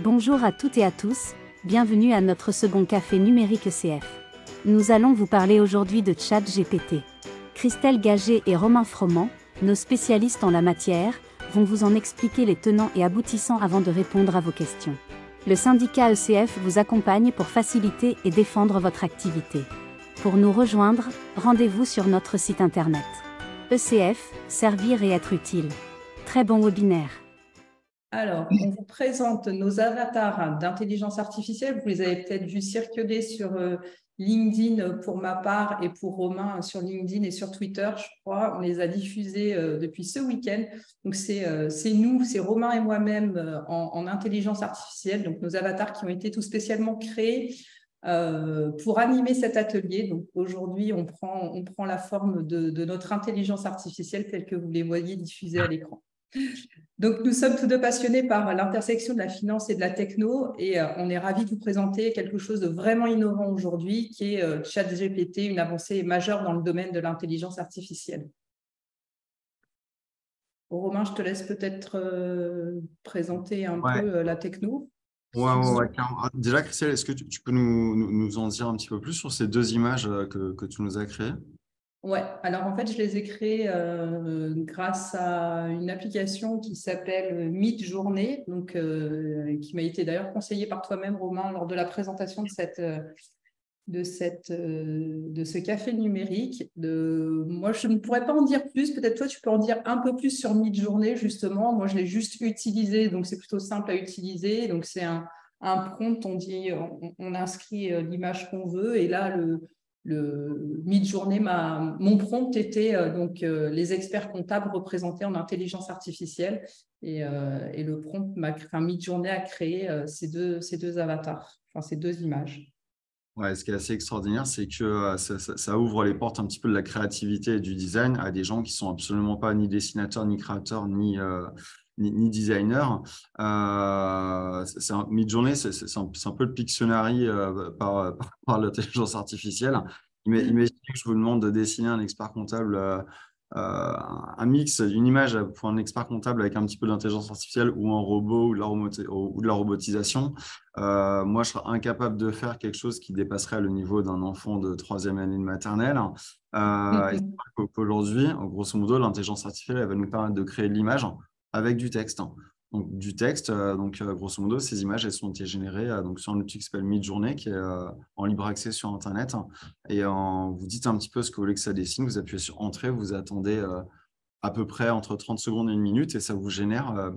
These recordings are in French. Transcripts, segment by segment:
Bonjour à toutes et à tous, bienvenue à notre second café numérique ECF. Nous allons vous parler aujourd'hui de ChatGPT. Christelle Gagé et Romain Froment, nos spécialistes en la matière, vont vous en expliquer les tenants et aboutissants avant de répondre à vos questions. Le syndicat ECF vous accompagne pour faciliter et défendre votre activité. Pour nous rejoindre, rendez-vous sur notre site internet. ECF, servir et être utile. Très bon webinaire. Alors, on vous présente nos avatars d'intelligence artificielle. Vous les avez peut-être vus circuler sur LinkedIn pour ma part et pour Romain sur LinkedIn et sur Twitter, je crois. On les a diffusés depuis ce week-end. Donc, c'est nous, c'est Romain et moi-même en intelligence artificielle, donc nos avatars qui ont été tout spécialement créés pour animer cet atelier. Donc, aujourd'hui, on prend la forme de notre intelligence artificielle telle que vous les voyez diffusées à l'écran. Donc, nous sommes tous deux passionnés par l'intersection de la finance et de la techno et on est ravis de vous présenter quelque chose de vraiment innovant aujourd'hui qui est ChatGPT, une avancée majeure dans le domaine de l'intelligence artificielle. Romain, je te laisse peut-être présenter un peu la techno. Ouais. Déjà, Christelle, est-ce que tu peux nous en dire un petit peu plus sur ces deux images que tu nous as créées? Ouais, alors en fait, je les ai créés grâce à une application qui s'appelle Midjourney, donc qui m'a été d'ailleurs conseillée par toi-même, Romain, lors de la présentation de ce café numérique. Moi, je ne pourrais pas en dire plus. Peut-être toi, tu peux en dire un peu plus sur Midjourney, justement. Moi, je l'ai juste utilisé, donc c'est plutôt simple à utiliser. Donc, c'est un prompt, on inscrit l'image qu'on veut, et là, le Midjourney, mon prompt était les experts comptables représentés en intelligence artificielle, et le prompt Midjourney a créé ces deux avatars, enfin ces deux images. Ouais, ce qui est assez extraordinaire, c'est que ça ouvre les portes un petit peu de la créativité et du design à des gens qui sont absolument pas ni dessinateurs, ni créateurs, ni designers. Midjourney, c'est un peu le Pictionary par l'intelligence artificielle. Imaginez que je vous demande de dessiner un expert comptable, un mix d'une image pour un expert comptable avec un petit peu d'intelligence artificielle ou un robot ou de la robotisation. Moi, je serais incapable de faire quelque chose qui dépasserait le niveau d'un enfant de troisième année de maternelle. Aujourd'hui, grosso modo, l'intelligence artificielle elle va nous permettre de créer de l'image avec du texte. Donc, du texte, grosso modo, ces images, elles sont été générées donc, sur un outil qui s'appelle Midjourney, qui est en libre accès sur Internet. Et vous dites un petit peu ce que vous voulez que ça dessine, vous appuyez sur Entrée, vous attendez à peu près entre 30 secondes et une minute et ça vous génère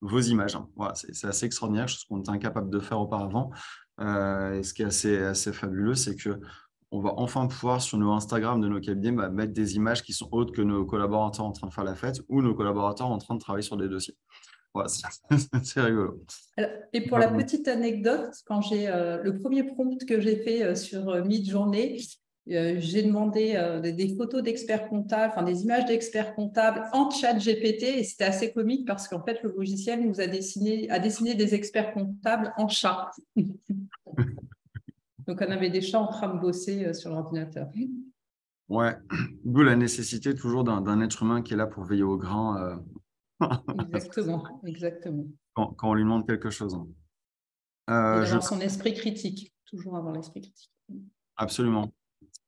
vos images. Voilà, c'est assez extraordinaire, chose qu'on était incapable de faire auparavant. Et ce qui est assez fabuleux, c'est que on va enfin pouvoir, sur nos Instagram de nos cabinets, mettre des images qui sont autres que nos collaborateurs en train de faire la fête ou nos collaborateurs en train de travailler sur des dossiers. Voilà, c'est rigolo. Alors, et pour la petite anecdote, quand j'ai le premier prompt que j'ai fait sur Midjourney, j'ai demandé des photos d'experts comptables, enfin des images d'experts comptables en ChatGPT, et c'était assez comique parce qu'en fait, le logiciel nous a dessiné des experts comptables en chat. Donc, on avait des chats en train de bosser sur l'ordinateur. Ouais, d'où la nécessité toujours d'un être humain qui est là pour veiller au grain Exactement. Quand on lui demande quelque chose. Et d'avoir son esprit critique, toujours avoir l'esprit critique. Absolument.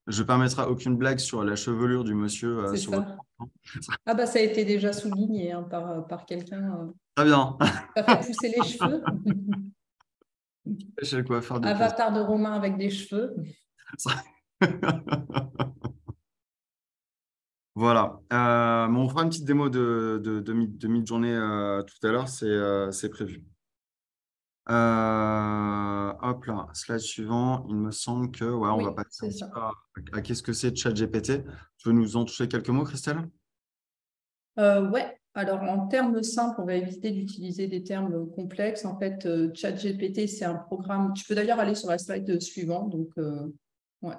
Je ne permettrai aucune blague sur la chevelure du monsieur. C'est ça. Ah bah ça a été déjà souligné par quelqu'un. Très bien. Ça fait pousser les cheveux. Chez le coiffeur de Avatar de Romain avec des cheveux. Voilà. On fera une petite démo de Midjourney tout à l'heure, c'est prévu. Hop là, slide suivant. Il me semble que on va passer à qu'est-ce que c'est ChatGPT. Tu veux nous en toucher quelques mots, Christelle? Ouais. Alors, en termes simples, on va éviter d'utiliser des termes complexes. En fait, ChatGPT, c'est un programme. Tu peux d'ailleurs aller sur la slide suivante. Donc, ouais.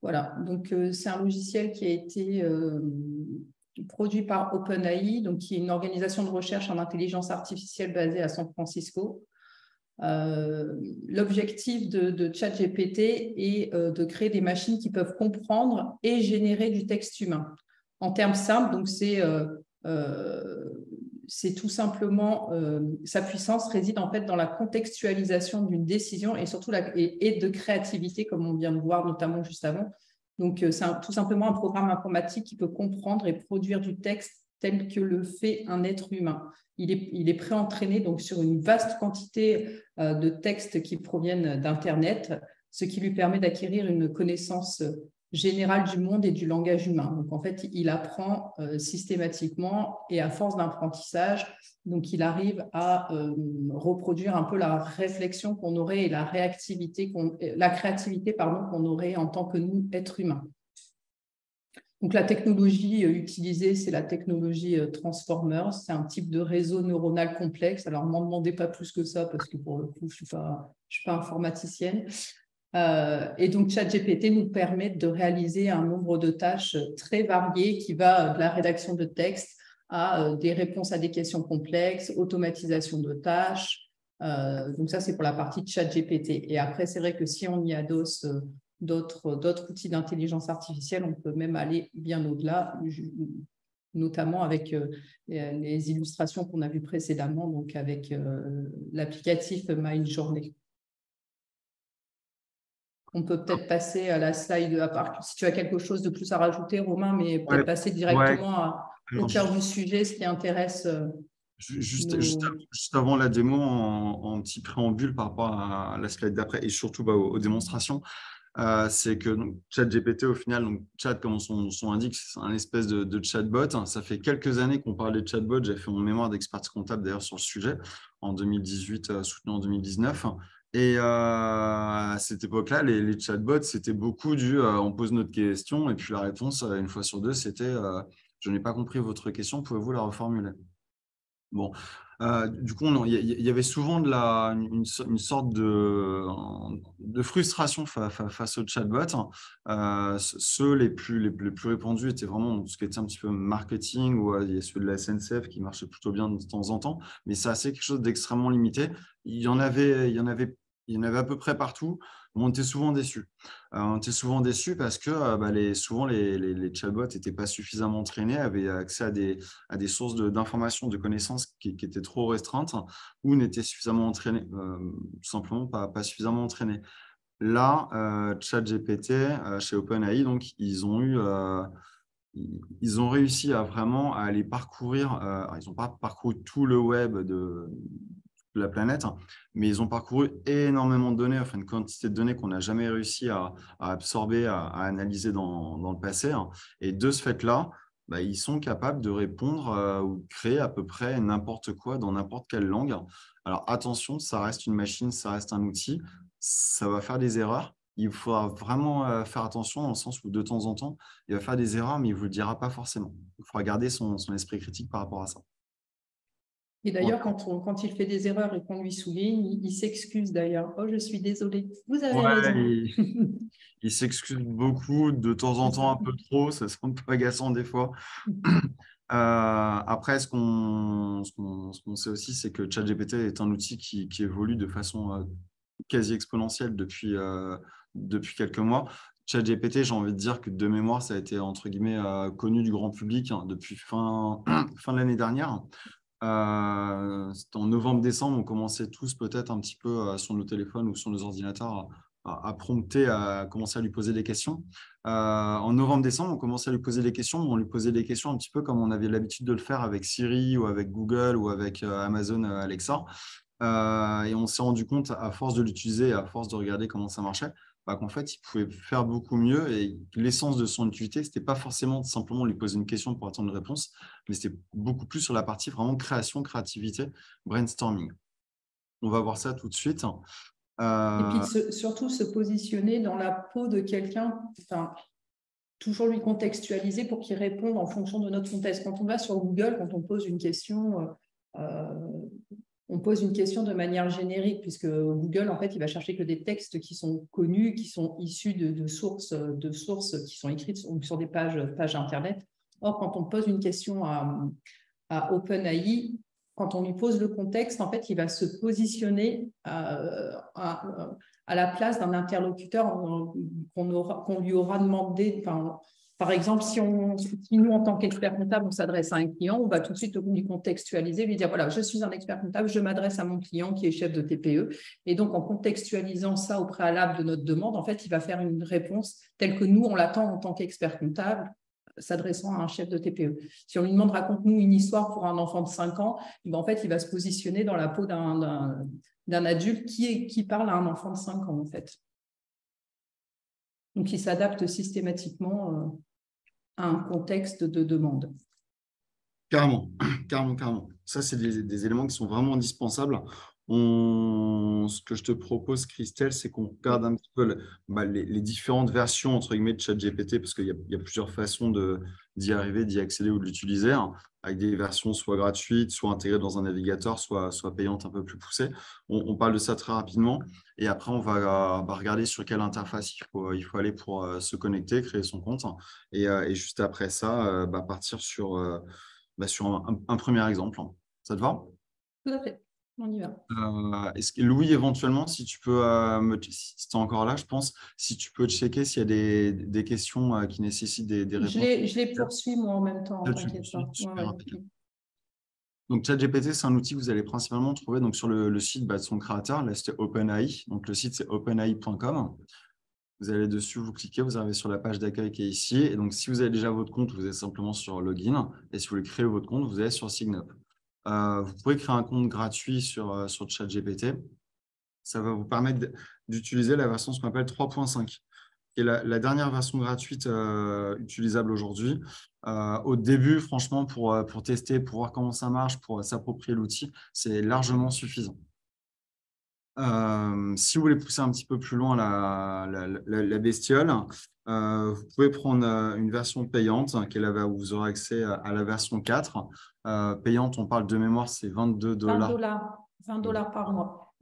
Voilà. Donc, c'est un logiciel qui a été produit par OpenAI, donc qui est une organisation de recherche en intelligence artificielle basée à San Francisco. L'objectif de ChatGPT est de créer des machines qui peuvent comprendre et générer du texte humain. En termes simples, donc c'est c'est tout simplement, sa puissance réside en fait dans la contextualisation d'une décision et surtout et de créativité, comme on vient de voir notamment juste avant. Donc, c'est tout simplement un programme informatique qui peut comprendre et produire du texte tel que le fait un être humain. Il est pré-entraîné donc, sur une vaste quantité de textes qui proviennent d'Internet, ce qui lui permet d'acquérir une connaissance générale du monde et du langage humain. Donc, en fait, il apprend systématiquement et à force d'apprentissage, donc il arrive à reproduire un peu la réflexion qu'on aurait et la créativité qu'on aurait en tant que nous, êtres humains. Donc, la technologie utilisée, c'est la technologie Transformers. C'est un type de réseau neuronal complexe. Alors, ne m'en demandez pas plus que ça parce que pour le coup, je suis pas informaticienne. Et donc, ChatGPT nous permet de réaliser un nombre de tâches très variées qui va de la rédaction de texte à des réponses à des questions complexes, automatisation de tâches. Donc, ça, c'est pour la partie de ChatGPT. Et après, c'est vrai que si on y adosse d'autres outils d'intelligence artificielle, on peut même aller bien au-delà, notamment avec les illustrations qu'on a vues précédemment, donc avec l'applicatif Midjourney. On peut peut-être passer à la slide, à part si tu as quelque chose de plus à rajouter, Romain, mais peut-être passer directement au cœur du sujet, ce qui intéresse Juste avant la démo, en petit préambule par rapport à la slide d'après et surtout aux démonstrations, c'est que ChatGPT, au final, donc, chat, comme son indique, c'est un espèce de chatbot. Ça fait quelques années qu'on parlait de chatbot. J'ai fait mon mémoire d'expertise comptable d'ailleurs sur le sujet en 2018, soutenu en 2019. Et à cette époque-là, les chatbots, c'était beaucoup on pose notre question et puis la réponse, une fois sur deux, c'était je n'ai pas compris votre question, pouvez-vous la reformuler? Bon, du coup, il y avait souvent une sorte de frustration face au chatbot. Ceux les plus répandus étaient vraiment ce qui était un petit peu marketing, ou il y a ceux de la SNCF qui marchaient plutôt bien de temps en temps, mais c'est assez quelque chose d'extrêmement limité. Il y en avait à peu près partout. On était souvent déçus. Parce que souvent les chatbots n'étaient pas suffisamment entraînés, avaient accès à des sources d'informations, de connaissances qui étaient trop restreintes ou n'étaient suffisamment entraînés, tout simplement pas suffisamment entraînés. Là, ChatGPT, chez OpenAI, donc, ils ont réussi à vraiment aller parcourir, ils n'ont pas parcouru tout le web de la planète, mais ils ont parcouru énormément de données, enfin une quantité de données qu'on n'a jamais réussi à absorber, à analyser dans le passé. Et de ce fait-là, ils sont capables de répondre ou de créer à peu près n'importe quoi dans n'importe quelle langue. Alors attention, ça reste une machine, ça reste un outil, ça va faire des erreurs. Il faudra vraiment faire attention dans le sens où de temps en temps, il va faire des erreurs, mais il ne vous le dira pas forcément. Il faudra garder son esprit critique par rapport à ça. Et d'ailleurs, quand il fait des erreurs et qu'on lui souligne, il s'excuse d'ailleurs. Oh, je suis désolée. Vous avez raison. Il s'excuse beaucoup, de temps en temps un peu trop, ça c'est un peu agaçant des fois. Après, ce qu'on sait aussi, c'est que ChatGPT est un outil qui évolue de façon quasi exponentielle depuis quelques mois. ChatGPT, j'ai envie de dire que de mémoire, ça a été entre guillemets connu du grand public depuis fin de l'année dernière. En novembre-décembre, on commençait tous peut-être un petit peu sur nos téléphones ou sur nos ordinateurs à prompter, à commencer à lui poser des questions. En novembre-décembre, on commençait à lui poser des questions. On lui posait des questions un petit peu comme on avait l'habitude de le faire avec Siri ou avec Google ou avec Amazon Alexa. Et on s'est rendu compte, à force de l'utiliser, à force de regarder comment ça marchait, qu'en fait, il pouvait faire beaucoup mieux. Et l'essence de son utilité, ce n'était pas forcément simplement lui poser une question pour attendre une réponse, mais c'était beaucoup plus sur la partie vraiment création, créativité, brainstorming. On va voir ça tout de suite. Et puis surtout se positionner dans la peau de quelqu'un, toujours lui contextualiser pour qu'il réponde en fonction de notre contexte. Quand on va sur Google, quand on pose une question, on pose une question de manière générique, puisque Google, en fait, il va chercher que des textes qui sont connus, qui sont issus de sources qui sont écrites sur des pages Internet. Or, quand on pose une question à OpenAI, quand on lui pose le contexte, en fait, il va se positionner à la place d'un interlocuteur qu'on lui aura demandé, Par exemple, si nous, en tant qu'expert comptable, on s'adresse à un client, on va tout de suite lui contextualiser, lui dire, voilà, je suis un expert comptable, je m'adresse à mon client qui est chef de TPE. Et donc, en contextualisant ça au préalable de notre demande, en fait, il va faire une réponse telle que nous, on l'attend en tant qu'expert comptable, s'adressant à un chef de TPE. Si on lui demande, raconte-nous une histoire pour un enfant de 5 ans, en fait, il va se positionner dans la peau d'un adulte qui parle à un enfant de 5 ans, en fait. Donc, il s'adapte systématiquement à un contexte de demande. Carrément, carrément. Ça, c'est des éléments qui sont vraiment indispensables. Ce que je te propose, Christelle, c'est qu'on regarde un petit peu les différentes versions entre guillemets de ChatGPT, parce qu'il y a plusieurs façons d'y arriver, d'y accéder ou de l'utiliser, hein, avec des versions soit gratuites, soit intégrées dans un navigateur, soit payantes un peu plus poussées. On parle de ça très rapidement. Et après, on va regarder sur quelle interface il faut aller pour se connecter, créer son compte. Et juste après ça, partir sur un premier exemple. Ça te va? Tout à fait, on y va. Est-ce que Louis, éventuellement, si tu peux, si tu es encore là, je pense, si tu peux checker s'il y a des questions qui nécessitent des réponses. Je les poursuis, moi, en même temps, Là, t'inquiète pas. super impeccable. Donc, ChatGPT, c'est un outil que vous allez principalement trouver donc, sur le site de son créateur. Là, c'était OpenAI. Donc, le site, c'est openai.com. Vous allez dessus, vous cliquez, vous arrivez sur la page d'accueil qui est ici. Et donc, si vous avez déjà votre compte, vous êtes simplement sur Login. Et si vous voulez créer votre compte, vous allez sur SignUp. Vous pouvez créer un compte gratuit sur ChatGPT. Ça va vous permettre d'utiliser la version ce qu'on appelle 3.5. Et la dernière version gratuite utilisable aujourd'hui. Au début, franchement, pour tester, pour voir comment ça marche, pour s'approprier l'outil, c'est largement suffisant. Si vous voulez pousser un petit peu plus loin la bestiole, vous pouvez prendre une version payante, qui est là où vous aurez accès à la version 4. Payante, on parle de mémoire, c'est 22 $. 20 $ par mois.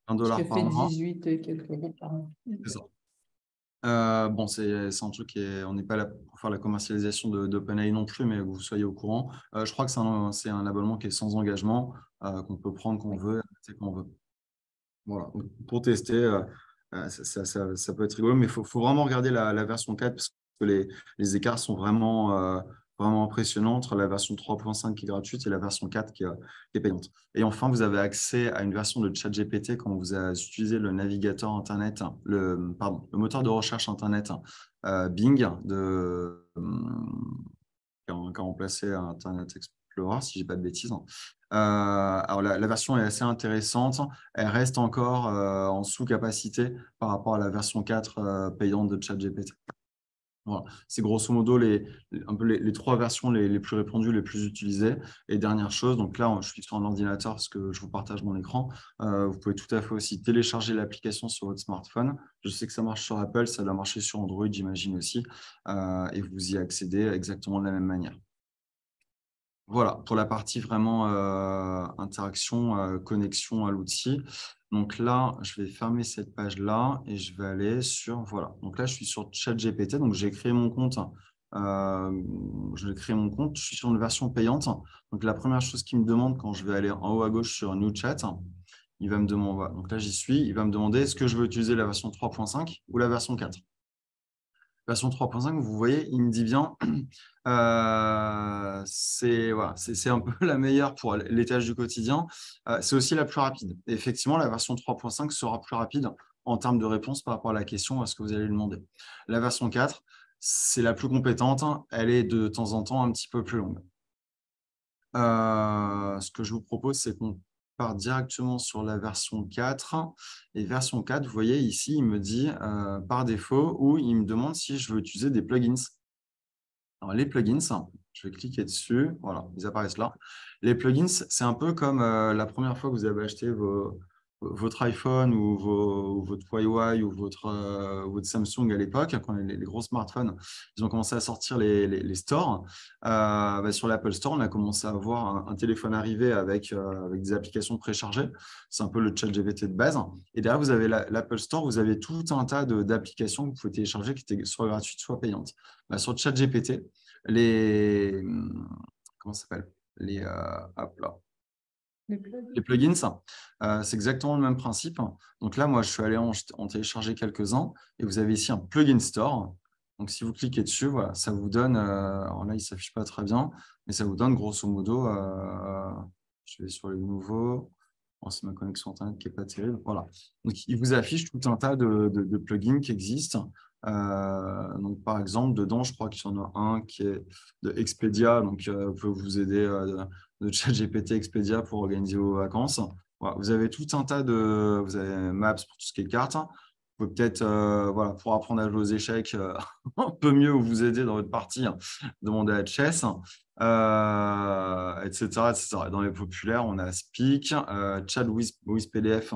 20 Je $ par fais mois. 18 et quelques euros par mois. C'est ça. Bon, c'est un truc on n'est pas là pour faire la commercialisation d'OpenAI non plus, mais que vous soyez au courant. Je crois que c'est un abonnement qui est sans engagement, qu'on peut prendre quand on veut, arrêter quand on veut. Voilà. Donc, pour tester, ça peut être rigolo, mais il faut vraiment regarder la version 4 parce que les écarts sont vraiment impressionnants entre la version 3.5 qui est gratuite et la version 4 qui est payante. Et enfin, vous avez accès à une version de ChatGPT quand vous utilisez le navigateur Internet, le moteur de recherche Internet Bing qui a remplacé Internet Explorer, si je dis pas de bêtises. Alors, la version est assez intéressante. Elle reste encore en sous-capacité par rapport à la version 4 payante de ChatGPT. Voilà. C'est grosso modo un peu les trois versions les plus répandues, les plus utilisées. Et dernière chose, donc là, je suis sur un ordinateur parce que je vous partage mon écran. Vous pouvez tout à fait aussi télécharger l'application sur votre smartphone. Je sais que ça marche sur Apple, ça doit marcher sur Android, j'imagine aussi. Et vous y accédez exactement de la même manière. Voilà, pour la partie vraiment interaction, connexion à l'outil. Donc là, je vais fermer cette page-là et je vais aller sur… Voilà, donc là, je suis sur ChatGPT. Donc, j'ai créé mon compte. Je suis sur une version payante. Donc, la première chose qu'il me demande quand je vais aller en haut à gauche sur New Chat, il va me demander… Voilà, donc là, j'y suis. Il va me demander est-ce que je veux utiliser la version 3.5 ou la version 4. Version 3.5, vous voyez, il me dit bien, c'est un peu la meilleure pour les tâches du quotidien. C'est aussi la plus rapide. Et effectivement, la version 3.5 sera plus rapide en termes de réponse par rapport à la question, à ce que vous allez lui demander. La version 4, c'est la plus compétente. Elle est de temps en temps un petit peu plus longue. Ce que je vous propose, c'est qu'on part directement sur la version 4. Et version 4, vous voyez ici, il me dit par défaut ou il me demande si je veux utiliser des plugins. Alors, les plugins, je vais cliquer dessus. Voilà, ils apparaissent là. Les plugins, c'est un peu comme la première fois que vous avez acheté votre iPhone ou votre Huawei ou votre Samsung à l'époque, quand les gros smartphones, ils ont commencé à sortir les stores. Sur l'Apple Store, on a commencé à avoir un téléphone arrivé avec des applications préchargées. C'est un peu le ChatGPT de base. Et derrière, vous avez l'Apple Store, vous avez tout un tas d'applications que vous pouvez télécharger qui étaient soit gratuites, soit payantes. Sur ChatGPT, comment ça s'appelle hop là. Les plugins, c'est exactement le même principe. Donc là, moi, je suis allé en télécharger quelques-uns et vous avez ici un plugin store. Donc, si vous cliquez dessus, voilà, ça vous donne, alors là, il ne s'affiche pas très bien, mais ça vous donne grosso modo, je vais sur les nouveaux, bon, c'est ma connexion Internet qui n'est pas terrible, voilà. Donc, il vous affiche tout un tas de plugins qui existent. Donc, par exemple, dedans, je crois qu'il y en a un qui est de Expedia, donc peut vous aider de ChatGPT Expedia pour organiser vos vacances. Voilà, vous avez tout un tas vous avez Maps pour tout ce qui est cartes. Vous pouvez peut-être, voilà, pour apprendre à jouer aux échecs un peu mieux ou vous aider dans votre partie, demander à Chess, etc., etc. Dans les populaires, on a Speak, Chat with PDF.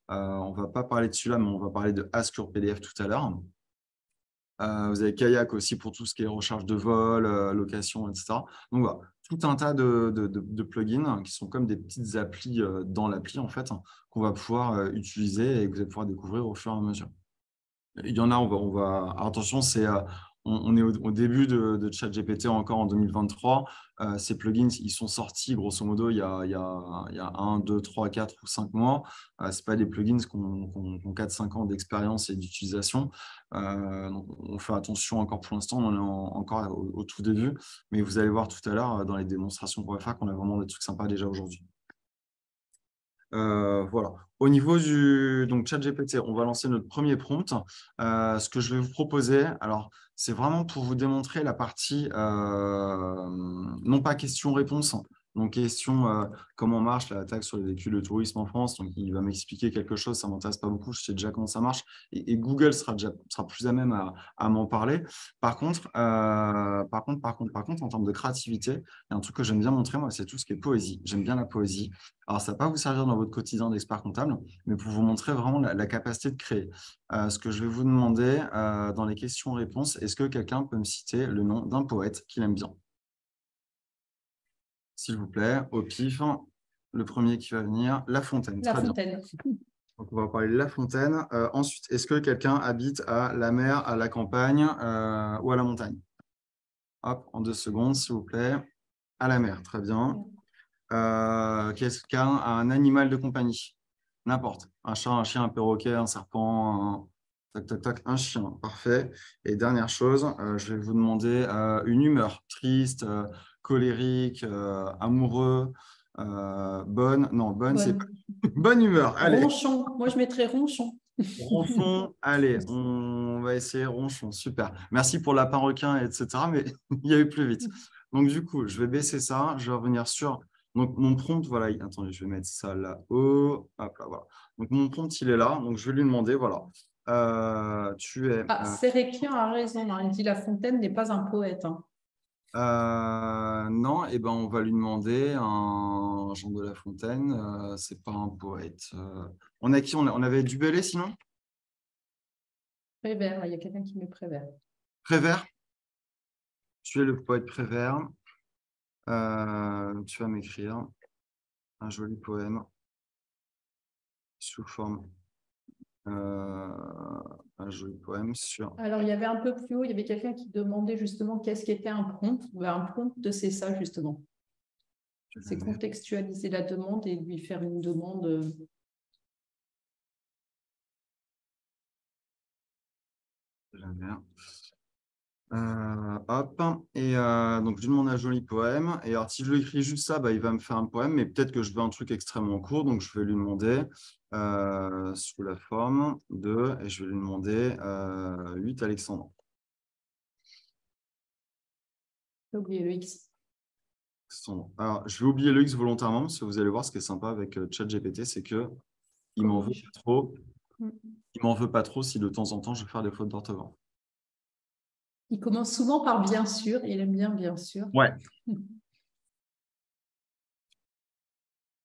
On ne va pas parler de celui-là, mais on va parler de Ask Your PDF tout à l'heure. Vous avez Kayak aussi pour tout ce qui est recharge de vol, location, etc. Donc voilà, tout un tas de plugins qui sont comme des petites applis dans l'appli, en fait, qu'on va pouvoir utiliser et que vous allez pouvoir découvrir au fur et à mesure. Il y en a, alors attention, on est au début de ChatGPT encore en 2023. Ces plugins, ils sont sortis grosso modo il y a 1, 2, 3, 4 ou 5 mois. Ce n'est pas des plugins qui ont 4-5 ans d'expérience et d'utilisation. Donc on fait attention encore pour l'instant, on est encore au tout début. Mais vous allez voir tout à l'heure dans les démonstrations qu'on va faire qu'on a vraiment des trucs sympas déjà aujourd'hui. Voilà. Au niveau du ChatGPT, on va lancer notre premier prompt. Ce que je vais vous proposer, alors c'est vraiment pour vous démontrer la partie, non pas question-réponse, donc question comment marche la taxe sur les véhicules de tourisme en France. Donc il va m'expliquer quelque chose, ça ne m'intéresse pas beaucoup, je sais déjà comment ça marche. Et Google sera plus à même à m'en parler. Par contre, en termes de créativité, il y a un truc que j'aime bien montrer, moi, c'est tout ce qui est poésie. J'aime bien la poésie. Alors, ça ne va pas vous servir dans votre quotidien d'expert comptable, mais pour vous montrer vraiment la capacité de créer. Ce que je vais vous demander dans les questions-réponses, est-ce que quelqu'un peut me citer le nom d'un poète qu'il aime bien? S'il vous plaît, au pif, le premier qui va venir, La Fontaine. La Très bien. Fontaine. Donc, on va parler de La Fontaine. Ensuite, est-ce que quelqu'un habite à la mer, à la campagne ou à la montagne? Hop, en 2 secondes, s'il vous plaît. À la mer, très bien. Quelqu'un a un animal de compagnie? N'importe. Un chat, un chien, un perroquet, un serpent, un chien. Parfait. Et dernière chose, je vais vous demander une humeur. Triste, colérique, amoureux, bonne. Non, bonne, c'est Bonne. bonne humeur. Allez. Ronchon. Moi, je mettrais ronchon. Ronchon, allez, on va essayer ronchon, super. Merci pour lapin requin, etc. Mais il y a eu plus vite. Donc, du coup, je vais baisser ça, je vais revenir sur. Donc, mon prompt, voilà, attendez, je vais mettre ça là-haut. Hop là, voilà. Donc, mon prompt, il est là. Donc, je vais lui demander, voilà. Tu es. Séréquien a raison, hein. Il dit La Fontaine n'est pas un poète. Hein. Non, et ben, on va lui demander un Jean de La Fontaine. C'est pas un poète. On a qui on avait du Bellay sinon? Prévert, il y a quelqu'un qui met Prévert. Prévert? Tu es le poète Prévert. Tu vas m'écrire un joli poème sous forme. Un joli poème sur. Alors, il y avait un peu plus haut, il y avait quelqu'un qui demandait justement qu'est-ce qu'était un prompt. Un prompt, c'est ça, justement. C'est contextualiser la demande et lui faire une demande. Hop. Et donc, je lui demande un joli poème. Et alors, si je lui écris juste ça, bah, il va me faire un poème, mais peut-être que je veux un truc extrêmement court. Donc, je vais lui demander sous la forme de. Et je vais lui demander 8 Alexandre. J'ai oublié le X. Alors, je vais oublier le X volontairement, parce que vous allez voir ce qui est sympa avec ChatGPT, c'est qu'il m'en veut pas trop. Il m'en veut pas trop si de temps en temps je vais faire des fautes d'orthographe. Il commence souvent par bien sûr, il aime bien sûr. Ouais.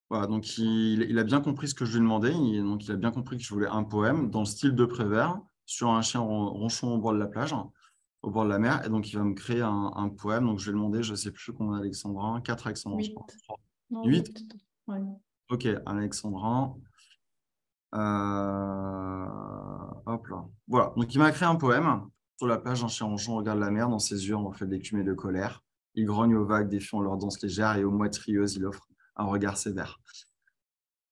Voilà, donc il a bien compris ce que je lui demandais. Donc il a bien compris que je voulais un poème dans le style de Prévert sur un chien ronchon au bord de la plage, au bord de la mer. Et donc il va me créer un poème. Donc je vais lui demander, je ne sais plus combien d'alexandrins, 4 alexandrins, 8. je pense. 8. Ouais. Ok, un alexandrin. Hop là. Voilà, donc il m'a créé un poème. Sur la plage, un chien ronchon regarde la mer, dans ses yeux, on refait de l'écume et de colère. Il grogne aux vagues, défiant leur danse légère, et aux mouettes rieuses, il offre un regard sévère.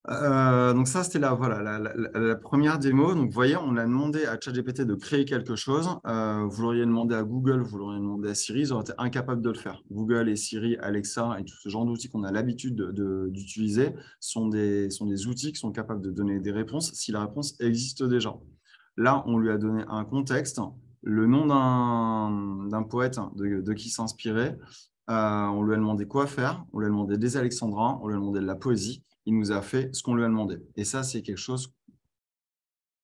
Donc ça, c'était voilà, la première démo. Donc vous voyez, on a demandé à ChatGPT de créer quelque chose. Vous l'auriez demandé à Google, vous l'auriez demandé à Siri, ils auraient été incapables de le faire. Google et Siri, Alexa et tout ce genre d'outils qu'on a l'habitude d'utiliser sont des outils qui sont capables de donner des réponses si la réponse existe déjà. Là, on lui a donné un contexte, le nom d'un poète de qui s'inspirer. On lui a demandé quoi faire, on lui a demandé des alexandrins, on lui a demandé de la poésie. Il nous a fait ce qu'on lui a demandé. Et ça, c'est quelque chose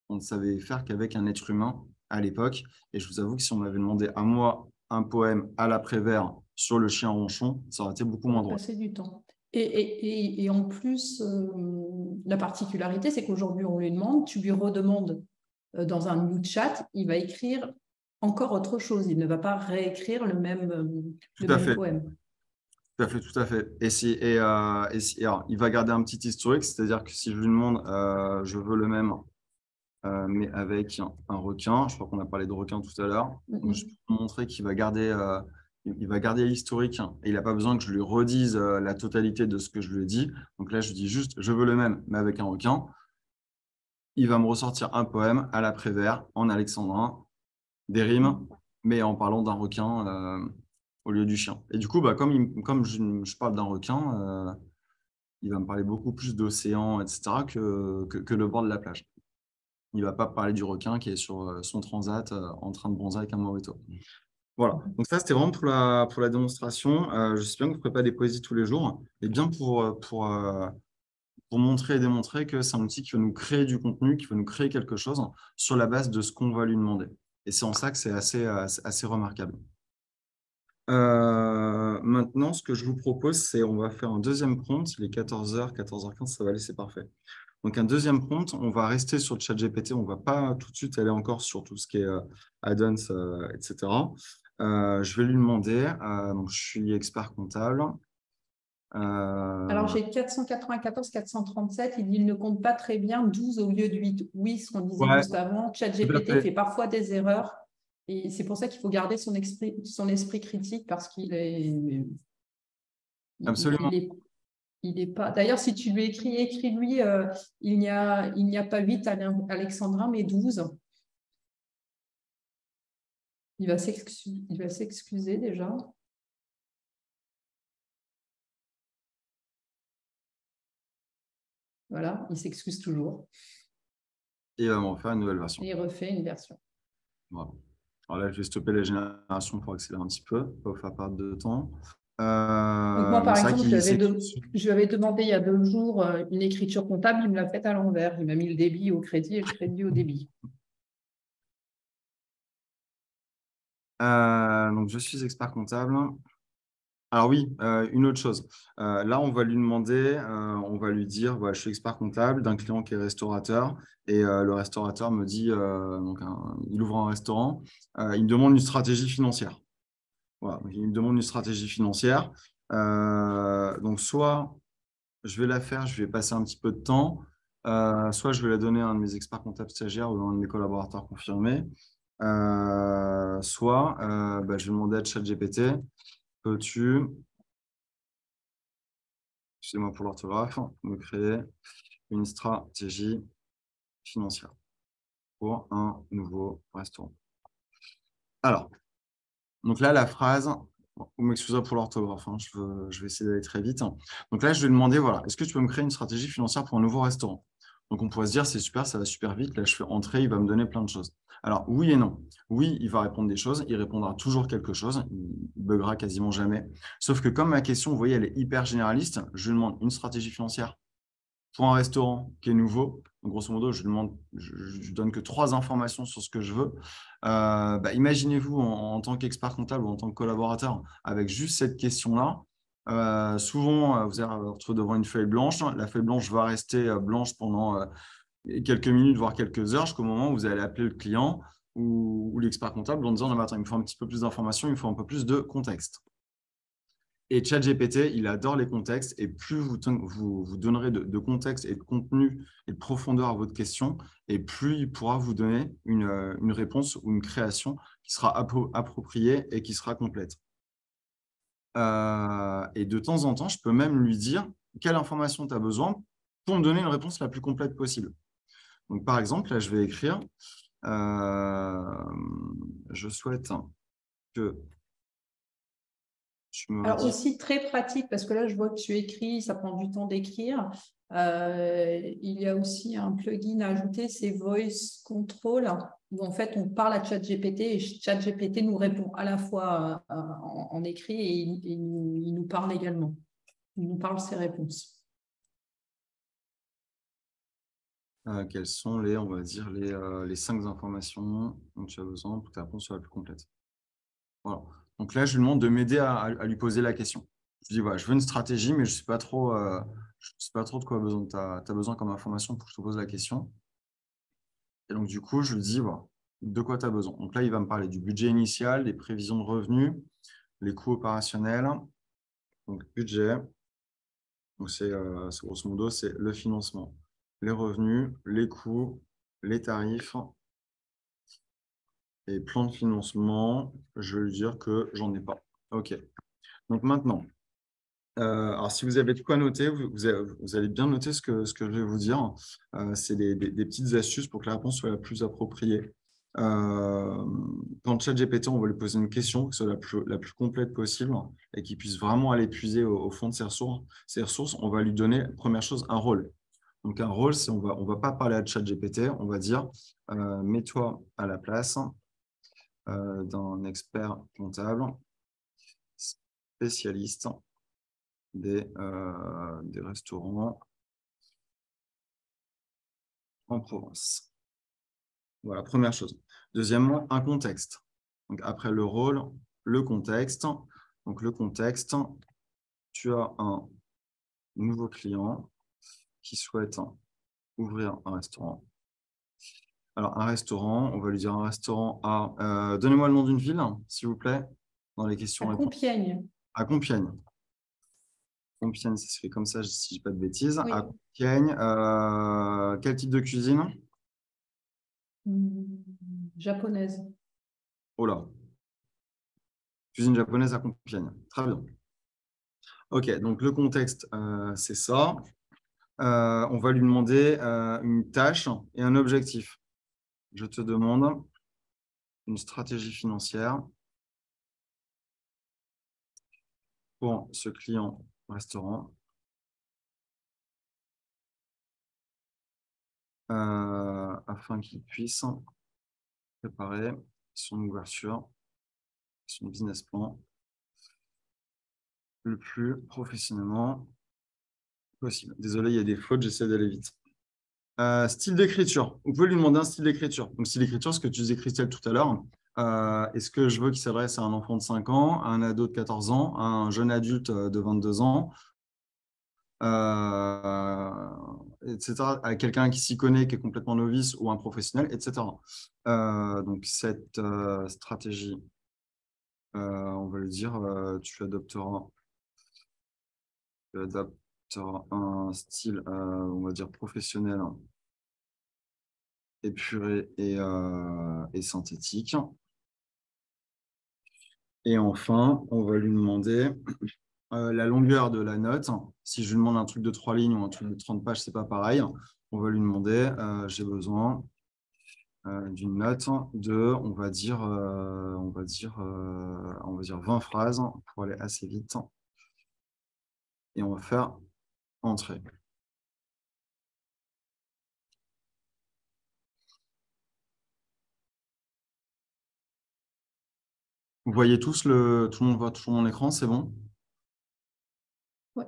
qu'on ne savait faire qu'avec un être humain à l'époque. Et je vous avoue que si on m'avait demandé à moi un poème à l'après-vert sur le chien ronchon, ça aurait été beaucoup moins drôle. Passer du temps. Et en plus, la particularité, c'est qu'aujourd'hui, on lui demande, tu lui redemandes dans un new chat, il va écrire encore autre chose. Il ne va pas réécrire le même poème. Tout à fait, tout à fait. Alors, il va garder un petit historique, c'est-à-dire que si je lui demande, je veux le même, mais avec un requin, je crois qu'on a parlé de requin tout à l'heure, donc je peux vous montrer qu'il va garder, l'historique et il n'a pas besoin que je lui redise la totalité de ce que je lui ai dit. Donc là, je dis juste, je veux le même, mais avec un requin. Il va me ressortir un poème à l'après-vert, en alexandrin, des rimes, mais en parlant d'un requin au lieu du chien. Et du coup, comme je parle d'un requin, il va me parler beaucoup plus d'océan, etc., que le bord de la plage. Il ne va pas parler du requin qui est sur son transat en train de bronzer avec un mojito. Voilà, donc ça, c'était vraiment pour la démonstration. Je sais bien que vous ne ferez pas des poésies tous les jours, et bien pour montrer et démontrer que c'est un outil qui va nous créer du contenu, qui va nous créer quelque chose sur la base de ce qu'on va lui demander. Et c'est en ça que c'est assez remarquable. Maintenant, ce que je vous propose, c'est on va faire un deuxième prompt. Il est 14h, 14h15, ça va aller, c'est parfait. Donc, un deuxième prompt, on va rester sur ChatGPT. On ne va pas tout de suite aller encore sur tout ce qui est add-ons, etc. Je vais lui demander, donc je suis expert comptable. Alors, j'ai 494, 437. Il ne compte pas très bien 12 au lieu de 8. Oui, ce qu'on disait juste avant. ChatGPT fait parfois des erreurs. Et c'est pour ça qu'il faut garder son esprit critique parce qu'il est. Absolument. Il est pas. D'ailleurs, si tu lui écris-lui, il n'y a pas 8 alexandrins, mais 12. Il va s'excuser déjà. Voilà, il s'excuse toujours. Et il va m'en faire une nouvelle version. Et il refait une version. Voilà. Alors là, je vais stopper la génération pour accélérer un petit peu, pas vous faire perdre de temps. Donc moi, par exemple, je lui avais demandé il y a 2 jours une écriture comptable, il me l'a faite à l'envers. Il m'a mis le débit au crédit et le crédit au débit. Donc, je suis expert comptable. Alors oui, une autre chose. Là, on va lui demander, on va lui dire, je suis expert comptable d'un client qui est restaurateur et le restaurateur me dit, il ouvre un restaurant, il me demande une stratégie financière. Voilà, donc il me demande une stratégie financière. Donc soit je vais la faire, je vais passer un petit peu de temps, soit je vais la donner à un de mes experts comptables stagiaires ou à un de mes collaborateurs confirmés, soit je vais demander à ChatGPT, peux-tu, excusez-moi pour l'orthographe, me créer une stratégie financière pour un nouveau restaurant. Alors, donc là, la phrase, vous m'excusez pour l'orthographe, je vais essayer d'aller très vite. Donc là, je vais demander, voilà, est-ce que tu peux me créer une stratégie financière pour un nouveau restaurant? Donc on pourrait se dire, c'est super, ça va super vite. Là, je fais entrer, il va me donner plein de choses. Alors, oui et non. Oui, il va répondre des choses, il répondra toujours quelque chose, il buggera quasiment jamais. Sauf que comme ma question, vous voyez, elle est hyper généraliste, je lui demande une stratégie financière pour un restaurant qui est nouveau. Donc, grosso modo, je ne donne que 3 informations sur ce que je veux. Imaginez-vous en tant qu'expert comptable ou en tant que collaborateur, avec juste cette question-là, souvent, vous allez vous retrouver devant une feuille blanche. La feuille blanche va rester blanche pendant quelques minutes, voire quelques heures, jusqu'au moment où vous allez appeler le client ou l'expert comptable en disant, non, mais attends, il me faut un petit peu plus d'informations, il me faut un peu plus de contexte. Et ChatGPT, il adore les contextes et plus vous donnerez de contexte et de contenu et de profondeur à votre question, et plus il pourra vous donner une réponse ou une création qui sera appropriée et qui sera complète. Et de temps en temps, je peux même lui dire quelle information tu as besoin pour me donner une réponse la plus complète possible. Donc, par exemple, là, je vais écrire je souhaite que tu me Alors redises. aussi très pratique, parce que là, je vois que tu écris, ça prend du temps d'écrire. Il y a aussi un plugin à ajouter, c'est Voice Control, où en fait, on parle à ChatGPT et ChatGPT nous répond à la fois en écrit et il nous parle également. Il nous parle ses réponses. Quelles sont les, on va dire, les 5 informations dont tu as besoin pour que ta réponse soit la plus complète. Voilà. Donc là, je lui demande de m'aider à lui poser la question. Je dis, voilà, je veux une stratégie, mais je ne sais pas trop de quoi tu as besoin comme information pour que je te pose la question. Et donc, du coup, je lui dis, voilà, de quoi tu as besoin. Donc là, il va me parler du budget initial, des prévisions de revenus, les coûts opérationnels. Donc, budget, c'est grosso modo, c'est le financement, les revenus, les coûts, les tarifs et plan de financement. Je vais lui dire que j'en ai pas. OK. Donc maintenant, alors si vous avez de quoi noter, vous allez bien noter ce que je vais vous dire. C'est des petites astuces pour que la réponse soit la plus appropriée. Quand ChatGPT, on va lui poser une question qui soit la plus complète possible et qu'il puisse vraiment aller puiser au fond de ses ressources, on va lui donner, première chose, un rôle. Donc, un rôle, c'est on va pas parler à ChatGPT, on va dire mets-toi à la place d'un expert comptable spécialiste des restaurants en province. Voilà, première chose. Deuxièmement, un contexte. Donc, après le rôle, le contexte. Donc, le contexte, tu as un nouveau client qui souhaite ouvrir un restaurant. Alors, un restaurant, on va lui dire un restaurant à… donnez-moi le nom d'une ville, s'il vous plaît, dans les questions. À Compiègne. À Compiègne. Compiègne, ça se fait comme ça, si je ne dis pas de bêtises. Oui. À Compiègne, quel type de cuisine? Japonaise. Oh là, cuisine japonaise à Compiègne. Très bien. OK, donc le contexte, c'est ça. On va lui demander une tâche et un objectif. Je te demande une stratégie financière pour ce client restaurant afin qu'il puisse préparer son ouverture, son business plan le plus professionnellement possible. Désolé, il y a des fautes, j'essaie d'aller vite. Style d'écriture. Vous pouvez lui demander un style d'écriture. Donc, style d'écriture, ce que tu disais, Christelle, tout à l'heure. Est-ce que je veux qu'il s'adresse à un enfant de 5 ans, à un ado de 14 ans, à un jeune adulte de 22 ans, etc., à quelqu'un qui s'y connaît, qui est complètement novice ou un professionnel, etc. Donc, cette stratégie, on va lui dire, tu adopteras un style, on va dire, professionnel, épuré et synthétique. Et enfin, on va lui demander la longueur de la note. Si je lui demande un truc de 3 lignes ou un truc de 30 pages, ce n'est pas pareil. On va lui demander, j'ai besoin d'une note de, on va dire 20 phrases pour aller assez vite. Et on va faire entrer. Vous voyez tous tout le monde voit toujours mon écran, c'est bon? Oui.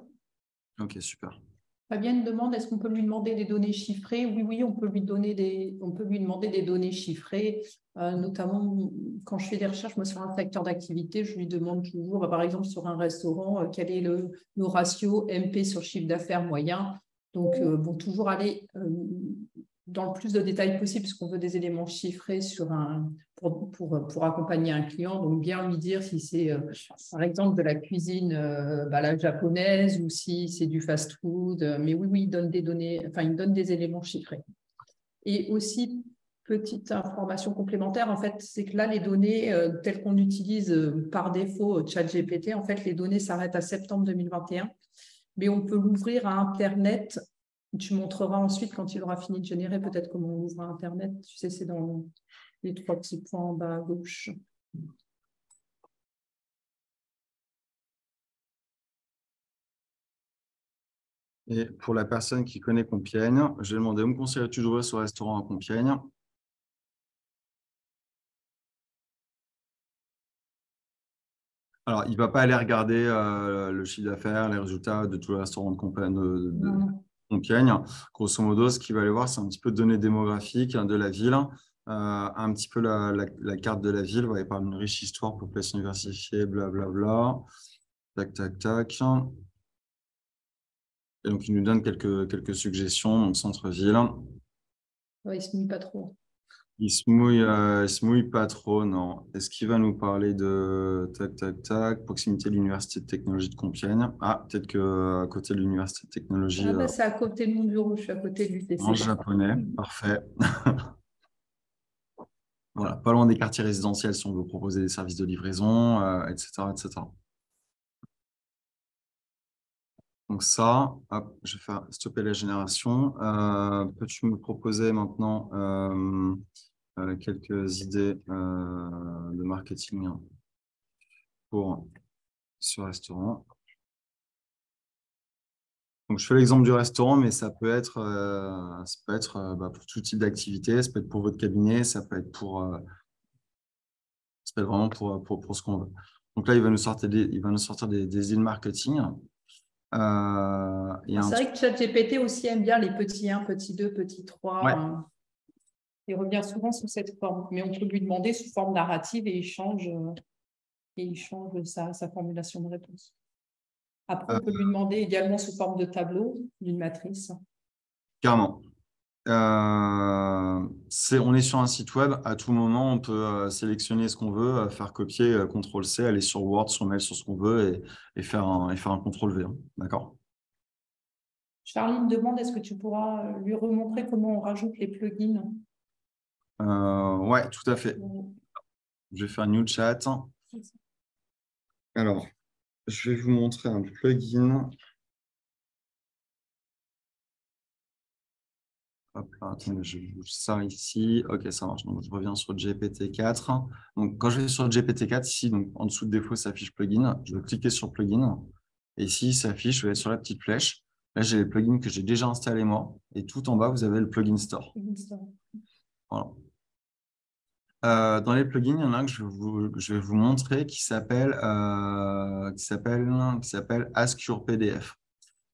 Ok, super. Fabienne demande, est-ce qu'on peut lui demander des données chiffrées? Oui, on peut lui demander des données chiffrées, notamment quand je fais des recherches moi, sur un secteur d'activité, je lui demande toujours, par exemple sur un restaurant, quel est le ratio MP sur chiffre d'affaires moyen. Donc, toujours aller dans le plus de détails possible, puisqu'on veut des éléments chiffrés pour accompagner un client. Donc, bien lui dire si c'est, par exemple, de la cuisine la japonaise ou si c'est du fast-food. Mais oui, il donne des données, il donne des éléments chiffrés. Et aussi, petite information complémentaire, en fait, c'est que là, les données telles qu'on utilise par défaut ChatGPT, en fait, les données s'arrêtent à septembre 2021, mais on peut l'ouvrir à Internet Tu montreras ensuite, quand il aura fini de générer, peut-être comment on ouvre Internet. Tu sais, c'est dans les 3 petits points en bas à gauche. Et pour la personne qui connaît Compiègne, je vais demander où me conseillerais-tu d'ouvrir ce restaurant à Compiègne? Alors, il ne va pas aller regarder le chiffre d'affaires, les résultats de tous les restaurants de Compiègne. Grosso modo, ce qu'il va aller voir, c'est un petit peu de données démographiques de la ville, un petit peu la carte de la ville. Il parle d'une riche histoire, population diversifiée, blablabla. Tac, tac, tac. Et donc, il nous donne quelques suggestions. Donc, centre-ville. Ouais, il ne se mouille pas trop. Il se mouille pas trop, non. Est-ce qu'il va nous parler de tac, tac, tac, proximité de l'Université de technologie de Compiègne? Ah, peut-être qu'à côté de l'Université de technologie, Ah bah, c'est à côté de mon bureau, je suis à côté de l'UTC. en japonais, parfait. Voilà, pas loin des quartiers résidentiels si on veut proposer des services de livraison, etc., etc. Donc ça, hop, je vais faire stopper la génération. Peux-tu me proposer maintenant quelques idées de marketing pour ce restaurant? Donc, je fais l'exemple du restaurant, mais ça peut être pour tout type d'activité, ça peut être pour votre cabinet, ça peut être vraiment pour ce qu'on veut. Donc là, il va nous sortir des îles marketing. C'est vrai que ChatGPT aussi aime bien les petits 1, petit 2, petit 3. Ouais. Il revient souvent sous cette forme, mais on peut lui demander sous forme narrative et il change sa formulation de réponse. Après, on peut lui demander également sous forme de tableau, d'une matrice. Carrément. On est sur un site web, à tout moment, on peut sélectionner ce qu'on veut, faire copier, CTRL-C, aller sur Word, sur Mail, sur ce qu'on veut et faire un CTRL-V. D'accord. Charline demande, est-ce que tu pourras lui remontrer comment on rajoute les plugins? Ouais, tout à fait. Je vais faire New Chat. Alors, je vais vous montrer un plugin. Hop là, attendez, je bouge ça ici. OK, ça marche. Donc, je reviens sur GPT-4. Donc, quand je vais sur GPT-4, ici, donc, en dessous de défaut, ça affiche plugin. Je vais cliquer sur plugin. Et ici, ça affiche, je vais être sur la petite flèche. Là, j'ai les plugins que j'ai déjà installés moi. Et tout en bas, vous avez le plugin store. Voilà. Dans les plugins, il y en a un que je vais vous montrer qui s'appelle Ask Your PDF.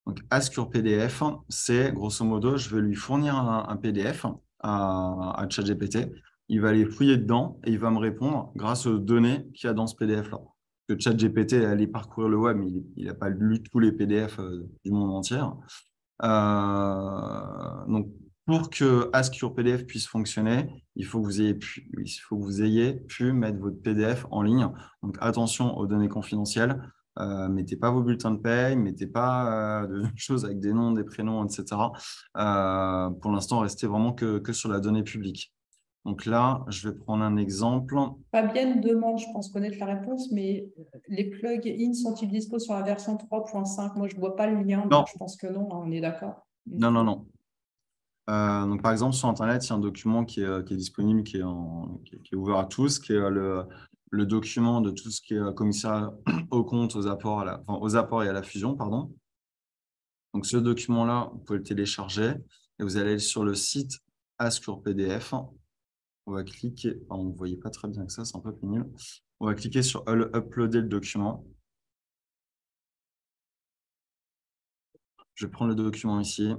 Donc, Ask Your PDF, c'est grosso modo, je vais lui fournir un PDF à ChatGPT. Il va aller fouiller dedans et il va me répondre grâce aux données qu'il y a dans ce PDF-là. Que ChatGPT est allé parcourir le web, mais il n'a pas lu tous les PDF du monde entier. Donc, pour que Ask Your PDF puisse fonctionner, il faut que vous ayez pu mettre votre PDF en ligne. Donc, attention aux données confidentielles. Mettez pas vos bulletins de paye, mettez pas de choses avec des noms, des prénoms, etc. Pour l'instant, restez vraiment que sur la donnée publique. Donc là, je vais prendre un exemple. Fabienne demande, je pense connaître la réponse, mais les plugins sont-ils dispo sur la version 3.5? Moi, je ne vois pas le lien, donc je pense que non, on est d'accord. Non, non, non. Donc, par exemple, sur Internet, il y a un document qui est disponible, qui est ouvert à tous, qui est le document de tout ce qui est commissariat aux comptes, aux apports et à la fusion, pardon. Donc, ce document-là, vous pouvez le télécharger et vous allez sur le site Ask Your PDF. On va cliquer, on ne voyait pas très bien que ça, c'est un peu pénible. On va cliquer sur uploader le document. Je vais prendre le document ici.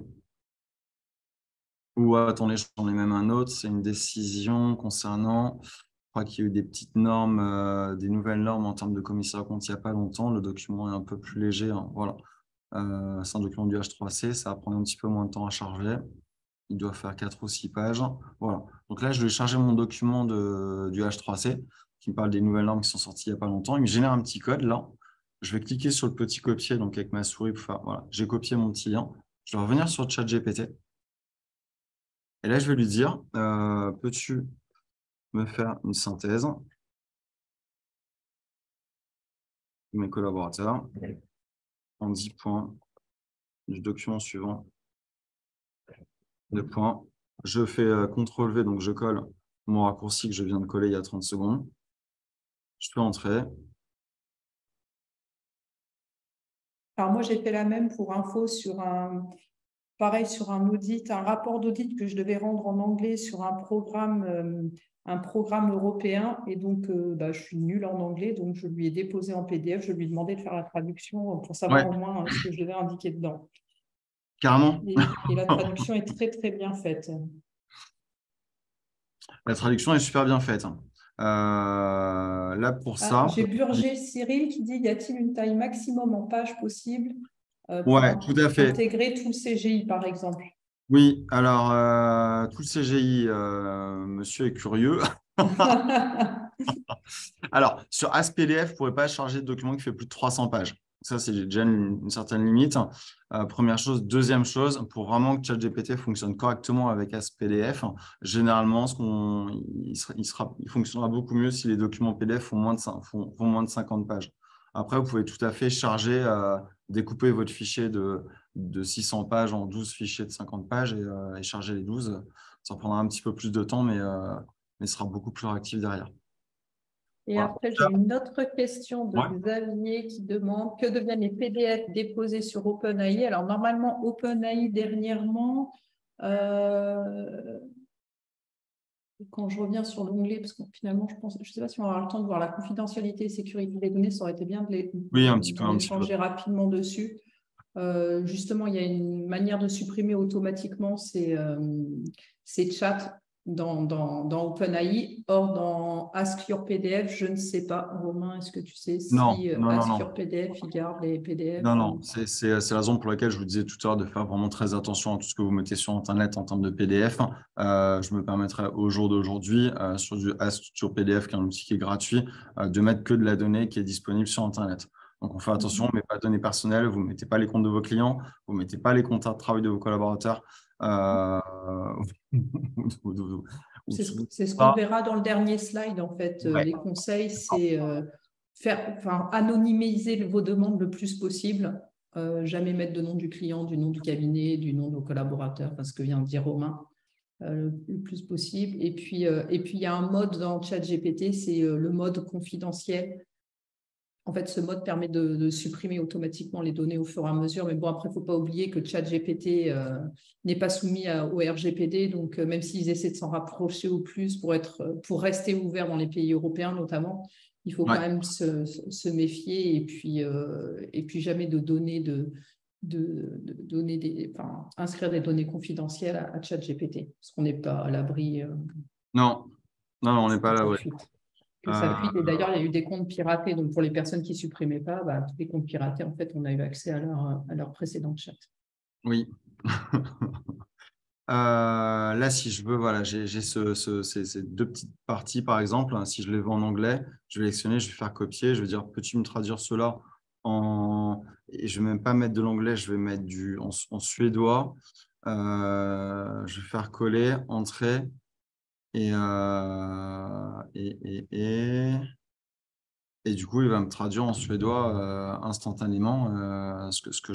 Ou attendez, j'en ai même un autre, c'est une décision concernant, je crois qu'il y a eu des petites normes, des nouvelles normes en termes de commissaire aux comptes il n'y a pas longtemps. Le document est un peu plus léger. Hein, voilà. C'est un document du H3C, ça va prendre un petit peu moins de temps à charger. Il doit faire 4 ou 6 pages. Voilà. Donc là, je vais charger mon document du H3C qui me parle des nouvelles normes qui sont sorties il n'y a pas longtemps. Il me génère un petit code là. Je vais cliquer sur le petit copier, donc avec ma souris pour faire, voilà, j'ai copié mon petit lien. Je vais revenir sur ChatGPT. Et là, je vais lui dire, peux-tu me faire une synthèse de mes collaborateurs en 10 points du document suivant Deux points. Je fais CTRL-V, donc je colle mon raccourci que je viens de coller il y a 30 secondes. Je fais entrer. Alors moi, j'ai fait la même pour info pareil, sur un audit, un rapport d'audit que je devais rendre en anglais sur un programme européen. Et donc, je suis nulle en anglais, donc je lui ai déposé en PDF. Je lui ai demandé de faire la traduction pour savoir Ouais, au moins ce que je devais indiquer dedans. carrément. Et la traduction est très, très bien faite. La traduction est super bien faite. Là, pour Ah, ça, j'ai Burger Cyril qui dit, y a-t-il une taille maximum en page possible pour ouais, tout à fait. intégrer tout le CGI, par exemple? Oui, alors, tout le CGI, monsieur est curieux. Alors, sur ASPDF, vous ne pourrez pas charger de document qui fait plus de 300 pages. Ça, c'est déjà une certaine limite. Première chose. Deuxième chose, pour vraiment que ChatGPT fonctionne correctement avec ASPDF, généralement, il fonctionnera beaucoup mieux si les documents PDF font moins de 50 pages. Après, vous pouvez tout à fait charger, découper votre fichier de 600 pages en 12 fichiers de 50 pages et charger les 12. Ça prendra un petit peu plus de temps, mais sera beaucoup plus réactif derrière. Et Voilà. après, j'ai une autre question de Ouais. Xavier qui demande que deviennent les PDF déposés sur OpenAI? Alors, normalement, OpenAI, dernièrement, quand je reviens sur l'onglet, parce que finalement, je ne sais pas si on aura le temps de voir la confidentialité et sécurité des données, ça aurait été bien Oui, un petit peu, d'en échanger rapidement dessus. Justement, il y a une manière de supprimer automatiquement ces chats dans OpenAI. Or, dans Ask Your PDF, je ne sais pas. Romain, est-ce que tu sais Non, si non, non, Ask Your non. PDF, il garde les PDF? Non, non, c'est la raison pour laquelle je vous disais tout à l'heure de faire vraiment très attention à tout ce que vous mettez sur Internet en termes de PDF. Je me permettrai au jour d'aujourd'hui, sur du Ask sur PDF, qui est un outil qui est gratuit, de mettre que de la donnée qui est disponible sur Internet. Donc, on fait attention, on ne met pas de données personnelles, vous ne mettez pas les comptes de vos clients, vous ne mettez pas les contrats de travail de vos collaborateurs. C'est ce qu'on Ça, verra dans le dernier slide, en fait. ouais. Les conseils, c'est anonymiser vos demandes le plus possible. Jamais mettre de nom du client, du nom du cabinet, du nom de vos collaborateurs, ce que vient de dire Romain, le plus possible. Et puis, il y a un mode dans ChatGPT, c'est le mode confidentiel. En fait, ce mode permet de supprimer automatiquement les données au fur et à mesure. Mais bon, après, il ne faut pas oublier que ChatGPT n'est pas soumis au RGPD. Donc, même s'ils essaient de s'en rapprocher au plus pour rester ouvert dans les pays européens notamment, il faut Ouais. quand même se méfier et puis jamais de donner inscrire des données confidentielles à ChatGPT, parce qu'on n'est pas à l'abri Non, non, non, on n'est pas que là. ça Ouais. fuite. Que ça fuite. Et d'ailleurs, il y a eu des comptes piratés. Donc, pour les personnes qui ne supprimaient pas, tous les comptes piratés, en fait, on a eu accès à leur précédent chat. Oui. Là, si je veux, voilà, j'ai ces deux petites parties, par exemple. Si je les veux en anglais, je vais sélectionner, je vais faire copier, je vais dire, peux-tu me traduire cela en… Et je ne vais même pas mettre de l'anglais, je vais mettre en suédois. Je vais faire coller, entrer, et, et du coup, il va me traduire en suédois instantanément ce que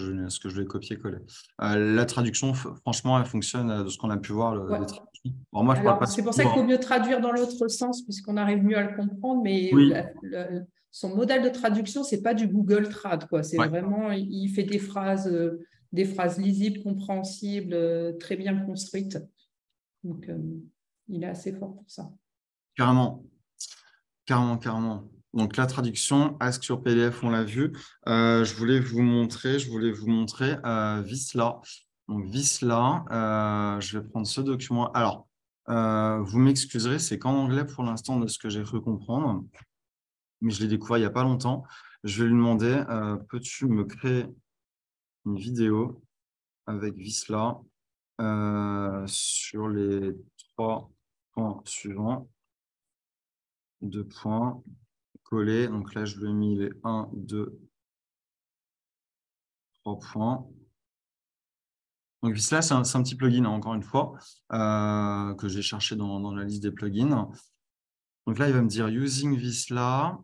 je vais copier-coller. La traduction, franchement, elle fonctionne de ce qu'on a pu voir Ouais. des traductions. Alors, moi, je parle Alors, pas c'est pour ça qu'il suédois, faut hein. mieux traduire dans l'autre sens, puisqu'on arrive mieux à le comprendre. Mais Oui, son modèle de traduction, ce n'est pas du Google Trad, quoi. C'est ouais, vraiment, il fait des phrases lisibles, compréhensibles, très bien construites. Donc, il est assez fort pour ça. carrément. Carrément, carrément. Donc, la traduction, Ask sur PDF, on l'a vu. Je voulais vous montrer Visla. Donc, Visla, je vais prendre ce document. Alors, vous m'excuserez, c'est qu'en anglais pour l'instant de ce que j'ai cru comprendre, mais je l'ai découvert il n'y a pas longtemps. Je vais lui demander, peux-tu me créer une vidéo avec Visla sur les 3 points suivants, 2 points. Coller. Donc là, je lui ai mis les 1, 2, 3 points. Donc Visla, c'est un petit plugin, hein, encore une fois, que j'ai cherché dans la liste des plugins. Donc là, il va me dire Using Visla.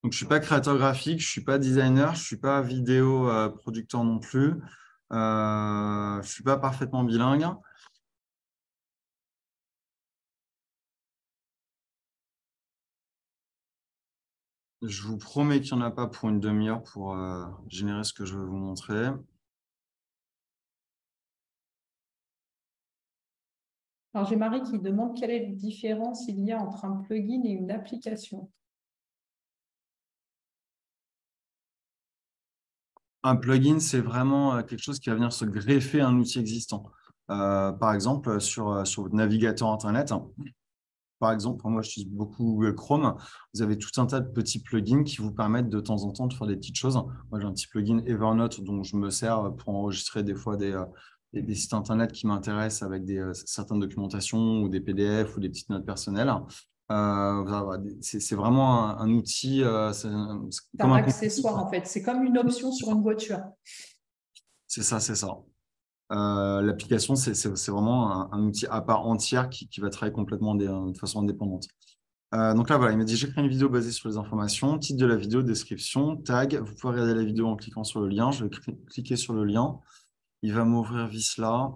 Donc, je ne suis pas créateur graphique, je ne suis pas designer, je ne suis pas vidéo producteur non plus. Je ne suis pas parfaitement bilingue. Je vous promets qu'il n'y en a pas pour une demi-heure pour générer ce que je veux vous montrer. Alors, j'ai Marie qui demande quelle est la différence il y a entre un plugin et une application. Un plugin, c'est vraiment quelque chose qui va venir se greffer à un outil existant. Par exemple, sur votre navigateur Internet, par exemple, pour moi, j'utilise beaucoup Google Chrome. Vous avez tout un tas de petits plugins qui vous permettent de temps en temps de faire des petites choses. Moi, j'ai un petit plugin Evernote dont je me sers pour enregistrer des fois des sites Internet qui m'intéressent avec certaines documentations ou des PDF ou des petites notes personnelles. Voilà, c'est vraiment un outil, c'est C'est comme un un accessoire, en fait. C'est comme une option sur une voiture. C'est ça, c'est ça. L'application, c'est vraiment un outil à part entière qui va travailler complètement de façon indépendante. Donc là, voilà, il m'a dit, j'ai créé une vidéo basée sur les informations, titre de la vidéo, description, tag. Vous pouvez regarder la vidéo en cliquant sur le lien. Je vais cliquer sur le lien. Il va m'ouvrir Visla.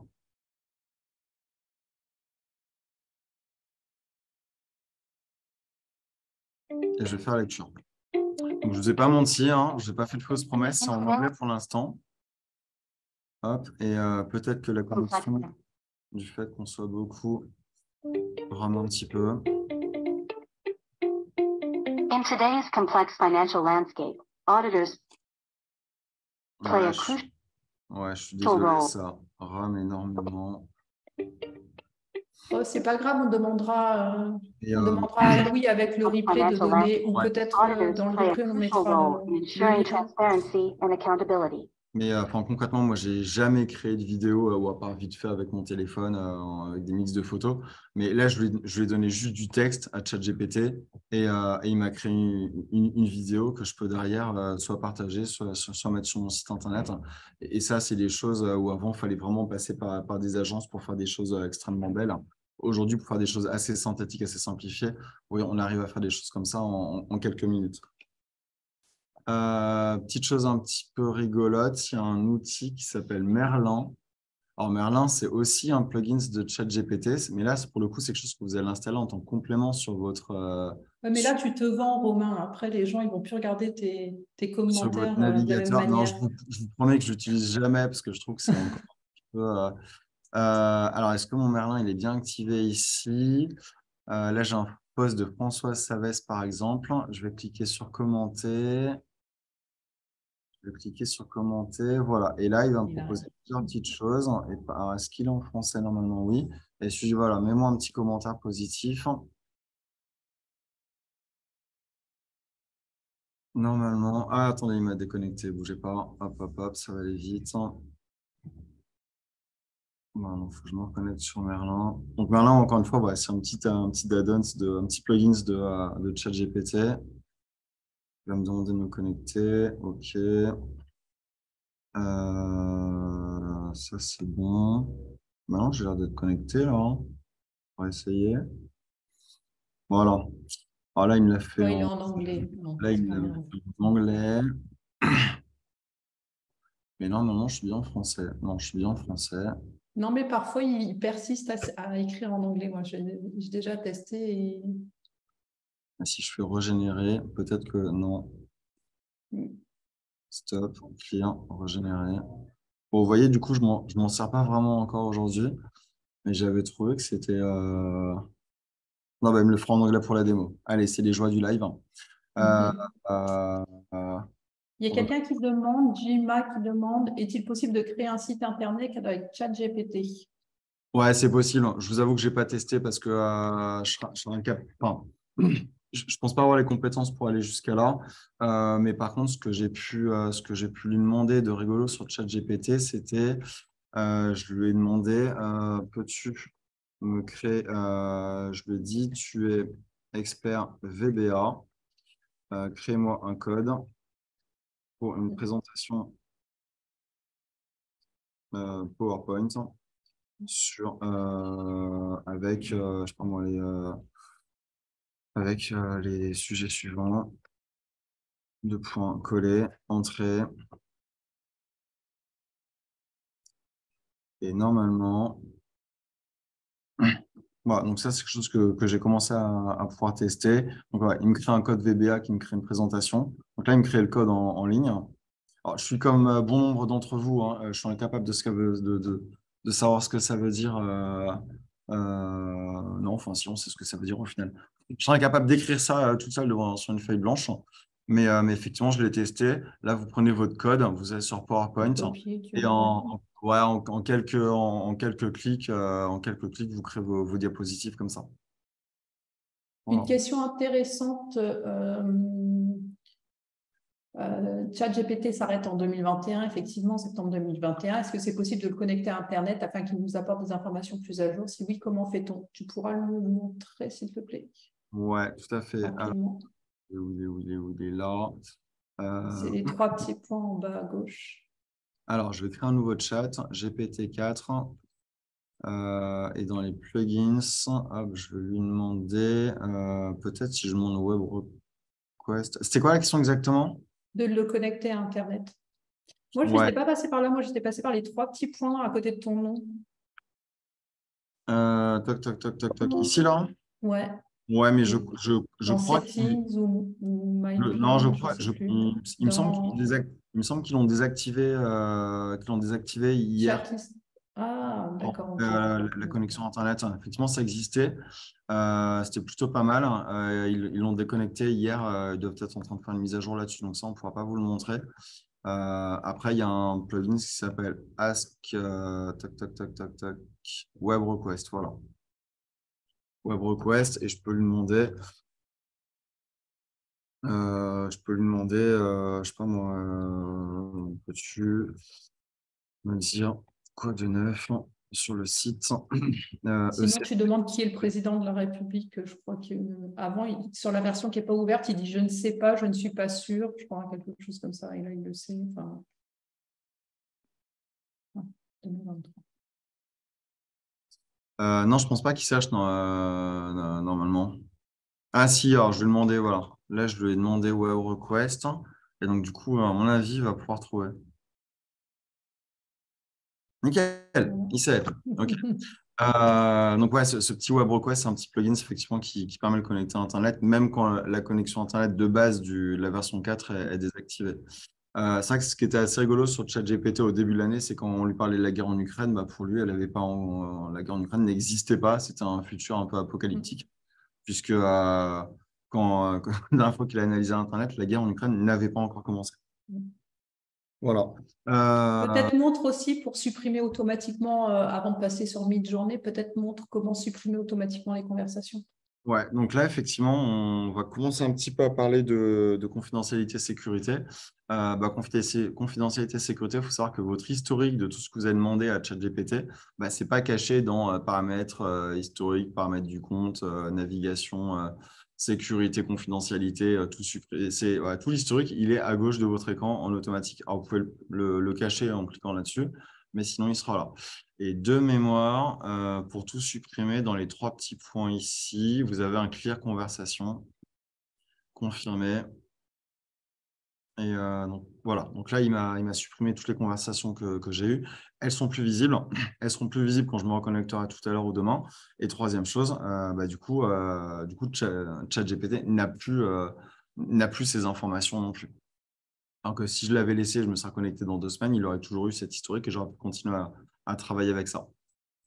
Et je vais faire la lecture. Donc, je ne vous ai pas menti, hein, je n'ai pas fait de fausse promesse, c'est en anglais pour l'instant. Hop, et peut-être que la connexion, du fait qu'on soit beaucoup, rame un petit peu. In today's complex financial landscape, auditors play a crucial Ouais, je suis désolé, ça rame énormément. Oh, c'est pas grave, on demandera Et, à Louis avec le replay de donner, ou Ouais. peut-être dans le replay, on mettra le lien. Mais concrètement, moi, j'ai jamais créé de vidéo, ou à part vite fait avec mon téléphone, avec des mix de photos. Mais là, je lui ai donné juste du texte à ChatGPT et il m'a créé une vidéo que je peux derrière soit partager, soit mettre sur mon site internet. Et ça, c'est des choses où avant, il fallait vraiment passer par des agences pour faire des choses extrêmement belles. Aujourd'hui, pour faire des choses assez synthétiques, assez simplifiées, oui, on arrive à faire des choses comme ça en quelques minutes. Petite chose un petit peu rigolote, il y a un outil qui s'appelle Merlin. Alors Merlin, c'est aussi un plugin de ChatGPT, mais là, pour le coup, c'est quelque chose que vous allez installer en tant que complément sur votre, Ouais, mais là, tu te vends, Romain. Après, les gens, ils vont plus regarder tes sur votre commentaires de la même navigateur. Non, manière. je vous promets que je l'utilise jamais parce que je trouve que c'est encore un peu. Alors, est-ce que mon Merlin, il est bien activé ici? Là, j'ai un post de Françoise Savès, par exemple. Je vais cliquer sur commenter. Je vais cliquer sur commenter, voilà. Et là, il va me proposer plusieurs petites choses. Et, alors, est-ce qu'il est en français? Normalement, oui. Et je lui dis, voilà, mets-moi un petit commentaire positif. Normalement, ah, attendez, il m'a déconnecté, bougez pas. Hop, hop, hop, ça va aller vite. Bon, il faut que je me reconnecte sur Merlin. Donc, Merlin, encore une fois, ouais, c'est un petit add-on, un petit plugin de ChatGPT. Il va me demander de me connecter. OK. Ça, c'est bon. Maintenant, j'ai l'air d'être connecté, là, hein. On va essayer. Voilà. Alors là, il me l'a fait Ouais, il est en, en anglais. Non, là, il c'est me pas l'a grave. fait en anglais. Mais normalement, je suis bien en français. Non, je suis bien en français. Non, mais parfois, il persiste à écrire en anglais. Moi, j'ai déjà testé. Et... Et si je fais régénérer, peut-être que non. Stop, clear, régénérer. Bon, vous voyez, du coup, je m'en sers pas vraiment encore aujourd'hui. Mais j'avais trouvé que c'était. Non, bah, il me le fera en anglais pour la démo. Allez, c'est les joies du live. Euh, Mhm. euh, euh, Il y a quelqu'un qui demande, Jima qui demande, est-il possible de créer un site internet avec ChatGPT? Ouais, c'est possible. Je vous avoue que je n'ai pas testé parce que je serais incapable. Enfin, je ne pense pas avoir les compétences pour aller jusqu'à là. Mais par contre, ce que j'ai pu lui demander de rigolo sur ChatGPT, c'était, je lui ai demandé, peux-tu me créer, je lui ai dit, tu es expert VBA, crée-moi un code pour une présentation PowerPoint avec, je sais pas moi, avec les sujets suivants. Deux points, coller, entrée. Et normalement, voilà, donc ça, c'est quelque chose que j'ai commencé à pouvoir tester. Donc, voilà, il me crée un code VBA qui me crée une présentation. Donc là, il me crée le code en ligne. Alors, je suis comme bon nombre d'entre vous, hein, je suis incapable de savoir ce que ça veut dire. Non, enfin, si on sait ce que ça veut dire au final. Je serais incapable d'écrire ça tout seul sur une feuille blanche. Mais effectivement, je l'ai testé. Là, vous prenez votre code, vous allez sur PowerPoint Copier, tu et renvoies. ouais, en quelques clics, vous créez vos diapositives comme ça. Une Voilà. question intéressante. ChatGPT s'arrête en 2021, effectivement, septembre 2021. Est-ce que c'est possible de le connecter à Internet afin qu'il nous apporte des informations plus à jour? Si oui, comment fait-on? Tu pourras le montrer, s'il te plaît, Ouais, tout à fait. Alors, rapidement. où il est là. C'est Euh, les trois petits points en bas à gauche. Alors, je vais créer un nouveau chat, GPT-4, et dans les plugins, hop, je vais lui demander, peut-être si je demande web request. C'était quoi la question exactement? De le connecter à Internet. Moi, je Ouais, n'étais pas passé par là. Moi, j'étais passé par les trois petits points à côté de ton nom. toc, toc, toc, toc, toc. Ici, là? Ouais. Ouais, mais Et je dans crois Settings ou non, Mindjourney, je ne sais plus. il me semble Dans il me semble qu'ils l'ont désactivé, hier. Chatlist. Ah, d'accord, ok. La connexion Internet, hein. Effectivement, ça existait. C'était plutôt pas mal. Ils l'ont déconnecté hier. Ils doivent être en train de faire une mise à jour là-dessus. Donc ça, on ne pourra pas vous le montrer. Après, il y a un plugin qui s'appelle Ask tac, tac, tac, tac, tac, Web Request. Voilà. Web Request. Et je sais pas moi, peux-tu me dire quoi de neuf sur le site Sinon, tu demandes qui est le président de la République. Je crois qu'avant, sur la version qui n'est pas ouverte, il dit je ne sais pas, je ne suis pas sûr. Je crois quelque chose comme ça. Et là, il le sait. Enfin, 2023. Non, je pense pas qu'il sache normalement. Ah si, alors je vais demander, voilà. Là, je lui ai demandé Web Request. Et donc, du coup, à mon avis, il va pouvoir trouver. Nickel, il sait. Ok. Donc, ouais, ce petit Web Request, c'est un petit plugin effectivement qui permet de connecter à Internet, même quand la connexion Internet de base de la version 4 est désactivée. C'est vrai que ce qui était assez rigolo sur ChatGPT au début de l'année, c'est quand on lui parlait de la guerre en Ukraine, bah pour lui, la guerre en Ukraine n'existait pas. C'était un futur un peu apocalyptique, puisque la dernière fois qu'il a analysé Internet, la guerre en Ukraine n'avait pas encore commencé. Voilà. Peut-être montre aussi pour supprimer automatiquement, avant de passer sur Midjourney, peut-être montre comment supprimer automatiquement les conversations. Ouais, donc là, effectivement, on va commencer un petit peu à parler de confidentialité sécurité. Confidentialité sécurité, il faut savoir que votre historique de tout ce que vous avez demandé à ChatGPT, ce n'est pas caché dans paramètres historiques, paramètres du compte, navigation, sécurité, confidentialité, tout l'historique, il est à gauche de votre écran en automatique. Alors, vous pouvez le cacher en cliquant là-dessus, mais sinon, il sera là. Et de mémoire, pour tout supprimer, dans les trois petits points ici, vous avez un clear conversation confirmé. Et donc, voilà. Donc là, il m'a supprimé toutes les conversations que j'ai eues. Elles sont plus visibles. Elles seront plus visibles quand je me reconnecterai tout à l'heure ou demain. Et troisième chose, du coup, ChatGPT n'a plus ces informations non plus. Alors que si je l'avais laissé, je me serais connecté dans 2 semaines, il aurait toujours eu cette historique et j'aurais pu continuer à travailler avec ça.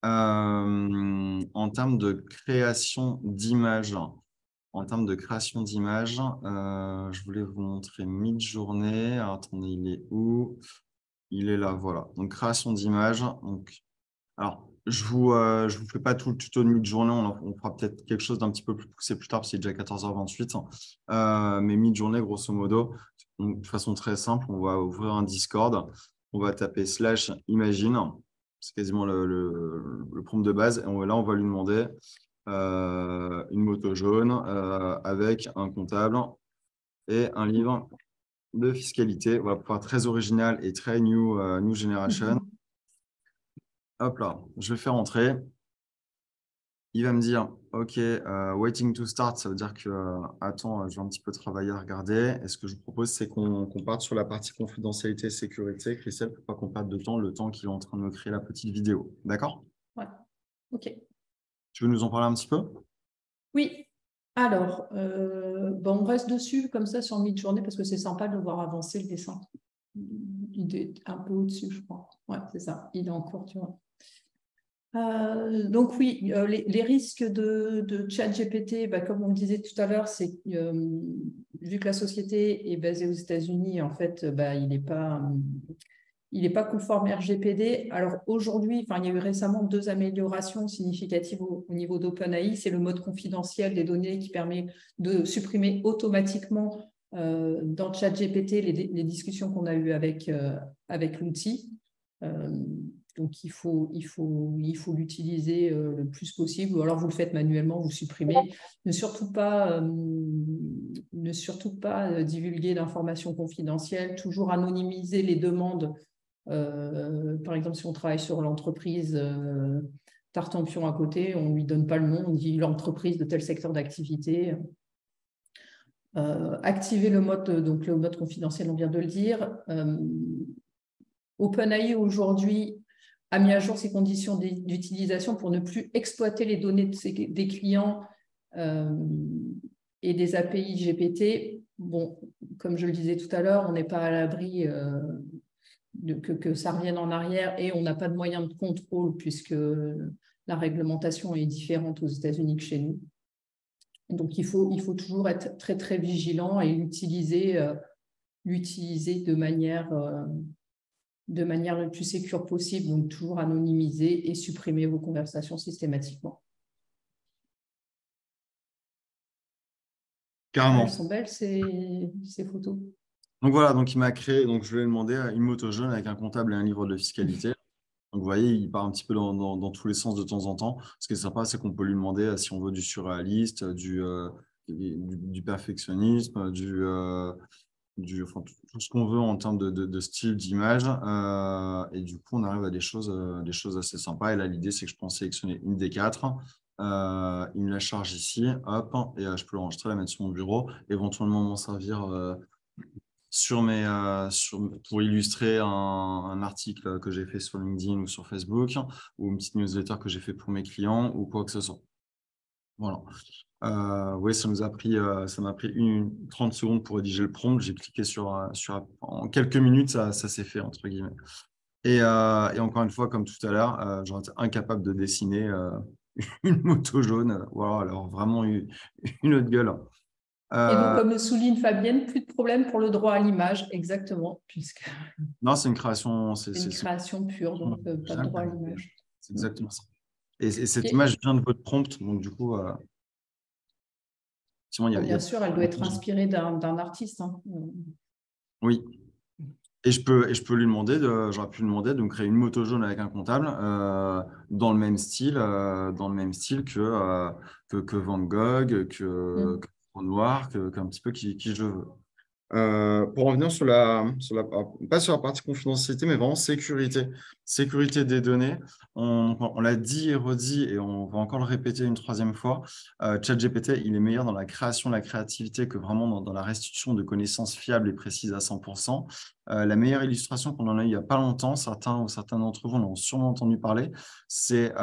En termes de création d'images, je voulais vous montrer Midjourney. Alors, attendez, il est où? Il est là, voilà. Donc, création d'images. Alors, je vous fais pas tout le tuto de Midjourney. On fera peut-être quelque chose d'un petit peu plus poussé plus tard, parce qu'il est déjà 14h28. Mais Midjourney, grosso modo, donc, de façon très simple, on va ouvrir un Discord. On va taper /imagine. C'est quasiment le prompt de base. Et là, on va lui demander une moto jaune avec un comptable et un livre de fiscalité. On va pouvoir très original et très new generation. Hop là, je vais faire entrer. Il va me dire, OK, waiting to start, ça veut dire que, attends, je vais un petit peu travailler à regarder. Et ce que je vous propose, c'est qu'on parte sur la partie confidentialité et sécurité. Christelle, pour pas qu'on perde de temps, le temps qu'il est en train de me créer la petite vidéo. D'accord? Ouais, ok. Tu veux nous en parler un petit peu? Oui, alors, bon, on reste dessus comme ça sur Midjourney parce que c'est sympa de voir avancer le dessin. Il est un peu au-dessus, je crois. Ouais, c'est ça, il est en cours, tu vois. Donc oui, les risques de ChatGPT, comme on le disait tout à l'heure, c'est vu que la société est basée aux États-Unis, en fait, il n'est pas conforme RGPD. Alors aujourd'hui, il y a eu récemment 2 améliorations significatives au niveau d'OpenAI. C'est le mode confidentiel des données qui permet de supprimer automatiquement dans ChatGPT les discussions qu'on a eues avec l'outil. Donc, il faut l'utiliser le plus possible, ou alors vous le faites manuellement, vous supprimez. Ne surtout pas divulguer d'informations confidentielles, toujours anonymiser les demandes. Par exemple, si on travaille sur l'entreprise Tartampion à côté, on ne lui donne pas le nom, on dit l'entreprise de tel secteur d'activité. Activer le mode confidentiel, on vient de le dire. OpenAI aujourd'hui a mis à jour ses conditions d'utilisation pour ne plus exploiter les données des clients et des API GPT. Bon, comme je le disais tout à l'heure, on n'est pas à l'abri que ça revienne en arrière et on n'a pas de moyens de contrôle puisque la réglementation est différente aux États-Unis que chez nous. Donc, il faut toujours être très, très vigilant et l'utiliser de manière le plus sécure possible, donc toujours anonymiser et supprimer vos conversations systématiquement. Carrément. Elles sont belles, ces photos. Donc voilà, donc il m'a créé, donc je lui ai demandé une moto jaune avec un comptable et un livre de fiscalité. Donc vous voyez, il part un petit peu dans tous les sens de temps en temps. Ce qui est sympa, c'est qu'on peut lui demander si on veut du surréaliste, du perfectionnisme, enfin, tout ce qu'on veut en termes de style, d'image. Et du coup, on arrive à des choses assez sympas. Et là, l'idée, c'est que je peux en sélectionner une des 4. Il me la charge ici, hop, et je peux l'enregistrer, la mettre sur mon bureau, éventuellement m'en servir pour illustrer un article que j'ai fait sur LinkedIn ou sur Facebook, ou une petite newsletter que j'ai fait pour mes clients, ou quoi que ce soit. Voilà. Oui, ça m'a pris 30 secondes pour rédiger le prompt. J'ai cliqué en quelques minutes, ça s'est fait, entre guillemets. Et encore une fois, comme tout à l'heure, j'aurais été incapable de dessiner une moto jaune. Voilà, alors vraiment une autre gueule. Et donc, comme le souligne Fabienne, plus de problème pour le droit à l'image, exactement, puisque Non, c'est une création. c'est une création pure, donc pas de droit à l'image. C'est exactement ça. Et cette image vient de votre prompt, donc du coup, bien sûr, elle doit être inspirée d'un artiste. Hein. Oui. Et j'aurais pu lui demander de me créer une moto jaune avec un comptable dans le même style que Van Gogh, que Renoir, qu'un petit peu qui je veux. Pour revenir pas sur la partie confidentialité, mais vraiment sécurité des données. On l'a dit et redit, et on va encore le répéter une 3e fois. ChatGPT, il est meilleur dans la création, la créativité que vraiment dans la restitution de connaissances fiables et précises à 100%. La meilleure illustration qu'on en a eu il n'y a pas longtemps, certains d'entre vous en ont sûrement entendu parler, c'est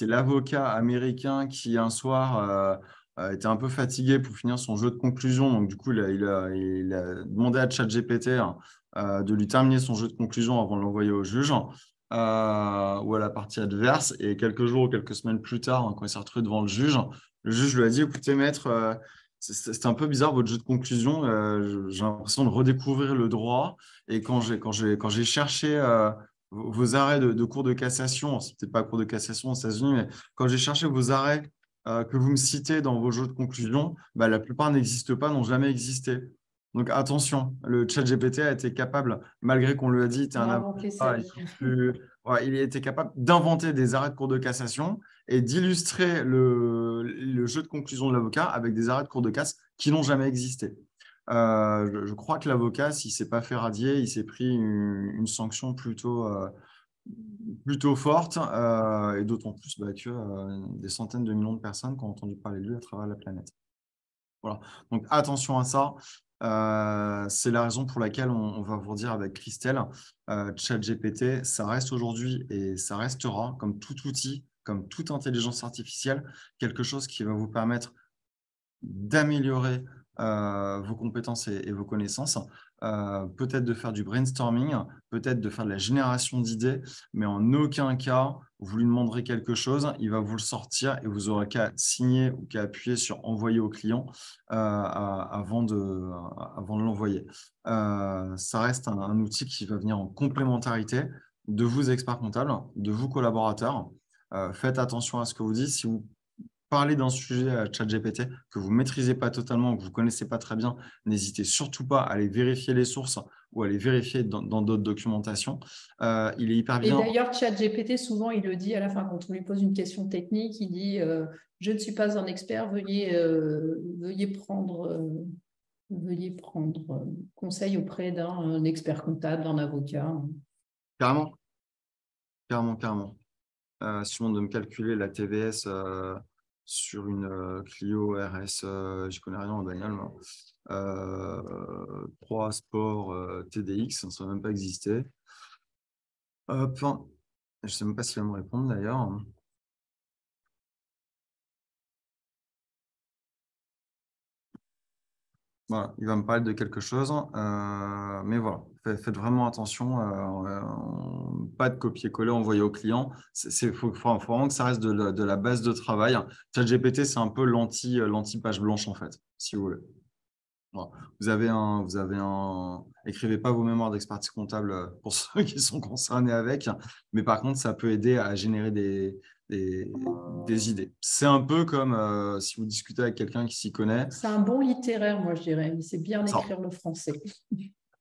l'avocat américain qui un soir était un peu fatigué pour finir son jeu de conclusion. Donc, du coup, il a demandé à ChatGPT de lui terminer son jeu de conclusion avant de l'envoyer au juge ou à la partie adverse. Et quelques jours ou quelques semaines plus tard, quand il s'est retrouvé devant le juge lui a dit, écoutez, maître, c'est un peu bizarre votre jeu de conclusion. J'ai l'impression de redécouvrir le droit. Et quand j'ai cherché vos arrêts de cours de cassation, c'est peut-être pas cours de cassation aux États-Unis, mais quand j'ai cherché vos arrêts que vous me citez dans vos jeux de conclusion, la plupart n'existent pas, n'ont jamais existé. Donc attention, le ChatGPT a été capable, malgré qu'on lui a dit, il a été capable d'inventer des arrêts de cour de cassation et d'illustrer le jeu de conclusion de l'avocat avec des arrêts de cour de casse qui n'ont jamais existé. Je crois que l'avocat, s'il ne s'est pas fait radier, il s'est pris une sanction plutôt plutôt forte, et d'autant plus que des centaines de millions de personnes qui ont entendu parler de lui à travers la planète. Voilà. Donc, attention à ça. C'est la raison pour laquelle on va vous dire avec Christelle, ChatGPT, ça reste aujourd'hui et ça restera comme tout outil, comme toute intelligence artificielle, quelque chose qui va vous permettre d'améliorer vos compétences et vos connaissances, peut-être de faire du brainstorming, peut-être de faire de la génération d'idées, mais en aucun cas, vous lui demanderez quelque chose, il va vous le sortir et vous aurez qu'à signer ou qu'à appuyer sur envoyer au client avant de l'envoyer. Ça reste un outil qui va venir en complémentarité de vous, experts comptables, de vous, collaborateurs. Faites attention à ce que vous dites. Si vous parler d'un sujet à ChatGPT que vous ne maîtrisez pas totalement, que vous ne connaissez pas très bien, n'hésitez surtout pas à aller vérifier les sources ou à les vérifier dans d'autres documentations. Il est hyper Et bien. d'ailleurs, ChatGPT, souvent, il le dit à la fin, quand on lui pose une question technique, il dit je ne suis pas un expert, veuillez prendre conseil auprès d'un expert comptable, d'un avocat. Carrément, carrément, carrément. Si je demande de me calculer la TVS sur une Clio RS, je ne connais rien en bagnole, moi. 3 Sport TDX, ça ne va même pas exister. Hop, je ne sais même pas s'il va me répondre d'ailleurs. Voilà, il va me parler de quelque chose, mais voilà, faites vraiment attention, pas de copier-coller envoyé au client. Faut vraiment que ça reste de la base de travail. ChatGPT, c'est un peu l'anti-page blanche, en fait, si vous voulez. Voilà. Écrivez pas vos mémoires d'expertise comptable pour ceux qui sont concernés avec, mais par contre, ça peut aider à générer des idées. C'est un peu comme si vous discutez avec quelqu'un qui s'y connaît. C'est un bon littéraire, moi, je dirais. Il sait bien écrire le français.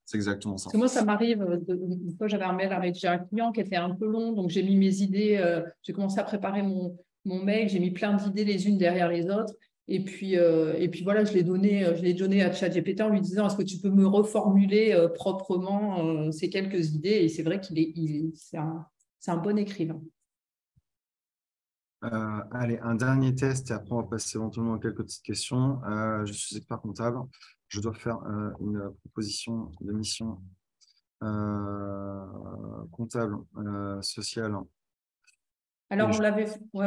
C'est exactement ça. Parce que moi, ça m'arrive, une fois, j'avais un mail à rédiger à un client qui était un peu long, donc j'ai mis mes idées, j'ai commencé à préparer mon mail, j'ai mis plein d'idées les unes derrière les autres. Et puis voilà, je l'ai donné à ChatGPT en lui disant, est-ce que tu peux me reformuler proprement ces quelques idées? Et c'est vrai c'est un bon écrivain. Allez, un dernier test et après on va passer éventuellement à quelques petites questions. Je suis expert comptable. Je dois faire une proposition de mission comptable, sociale. Alors, on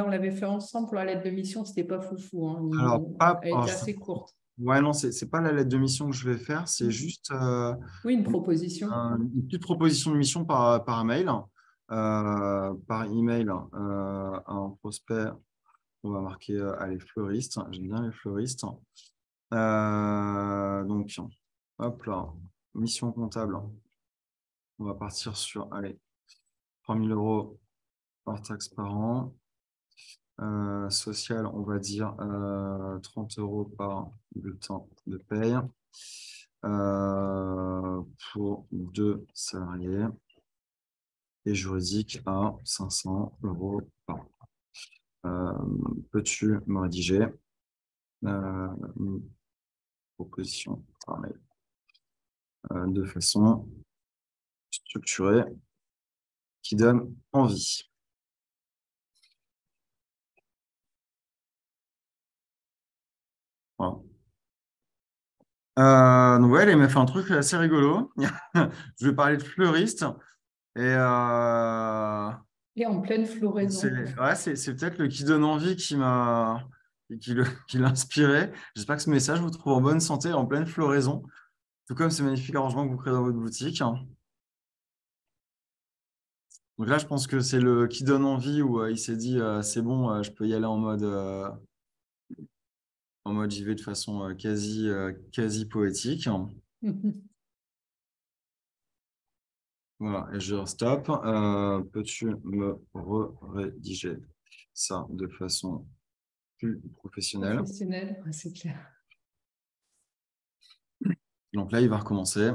l'avait fait ensemble pour la lettre de mission, c'était pas foufou, hein. Alors, Elle était assez courte. Ouais, non, c'est pas la lettre de mission que je vais faire, c'est juste Oui, une proposition. une petite proposition de mission par mail, par email à un prospect. On va marquer allez, fleuriste. J'aime bien les fleuristes. Donc, hop là, mission comptable. On va partir sur, allez, 3 000 € hors taxe par an. Social, on va dire 30 € par bulletin de paye pour 2 salariés. Et juridique à 500 € par an. Peux-tu me rédiger une proposition par mail de façon structurée qui donne envie? Voilà. Donc ouais, il m'a fait un truc assez rigolo. Je vais parler de fleuriste et en pleine floraison. c'est peut-être le qui donne envie qui l'a inspiré. J'espère que ce message vous trouve en bonne santé, en pleine floraison, tout comme ces magnifiques arrangements que vous créez dans votre boutique. Donc là, je pense que c'est le qui donne envie où il s'est dit c'est bon, je peux y aller en mode j'y vais de façon quasi poétique. Voilà, et je stop. Peux-tu me rédiger ça de façon plus professionnelle? Professionnelle, ouais, c'est clair. Donc là, il va recommencer.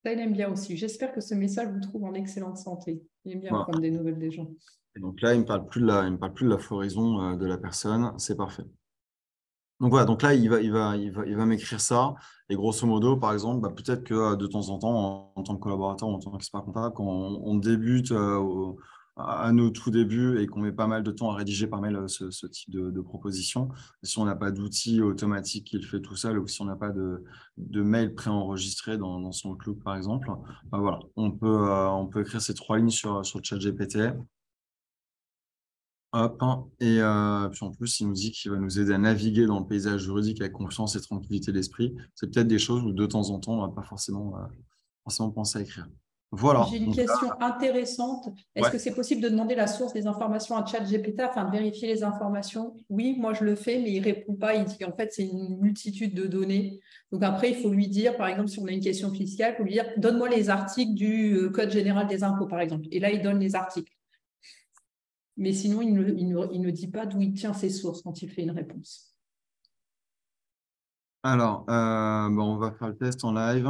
Ça, il aime bien aussi. J'espère que ce message vous trouve en excellente santé. Il aime bien Voilà. prendre des nouvelles des gens. Et donc là, il ne me parle plus de la floraison de la personne. C'est parfait. Donc voilà, donc là, il va m'écrire ça. Et grosso modo, par exemple, bah, peut-être que de temps en temps, en tant que collaborateur ou en tant qu'expert comptable, quand on débute à nos tout débuts et qu'on met pas mal de temps à rédiger par mail ce type de proposition, si on n'a pas d'outil automatique qui le fait tout seul ou si on n'a pas de mail préenregistré dans son Outlook, par exemple, bah voilà, on peut écrire ces 3 lignes sur ChatGPT. Hop, hein. Et puis en plus, il nous dit qu'il va nous aider à naviguer dans le paysage juridique avec confiance et tranquillité d'esprit. C'est peut-être des choses où de temps en temps, on va pas forcément penser à écrire. Voilà. J'ai une Donc là, question intéressante. Est-ce ouais. que c'est possible de demander la source des informations à ChatGPT afin de vérifier les informations? Oui, moi je le fais, mais il ne répond pas. Il dit qu'en fait, c'est une multitude de données. Donc après, il faut lui dire, par exemple, si on a une question fiscale, il faut lui dire, donne-moi les articles du Code général des impôts, par exemple. Et là, il donne les articles. Mais sinon, il ne dit pas d'où il tient ses sources quand il fait une réponse. Alors, on va faire le test en live.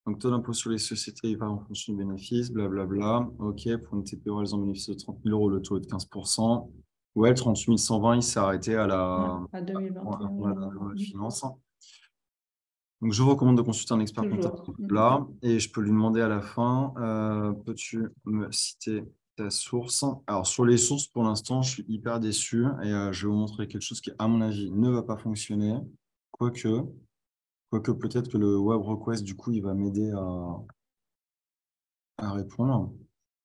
Donc, taux d'impôt sur les sociétés, il va en fonction du bénéfice, blablabla. OK, pour une TPE réalisant un bénéfice de 30 000 euros, le taux est de 15%. Ouais, 38 120, il s'est arrêté à À 2021. la loi de finances. Donc, je vous recommande de consulter un expert comptable Toujours. là, et je peux lui demander à la fin, peux-tu me citer ta source? Alors, sur les sources, pour l'instant, je suis hyper déçu et je vais vous montrer quelque chose qui, à mon avis, ne va pas fonctionner. Quoique peut-être que le web request, du coup, il va m'aider à répondre.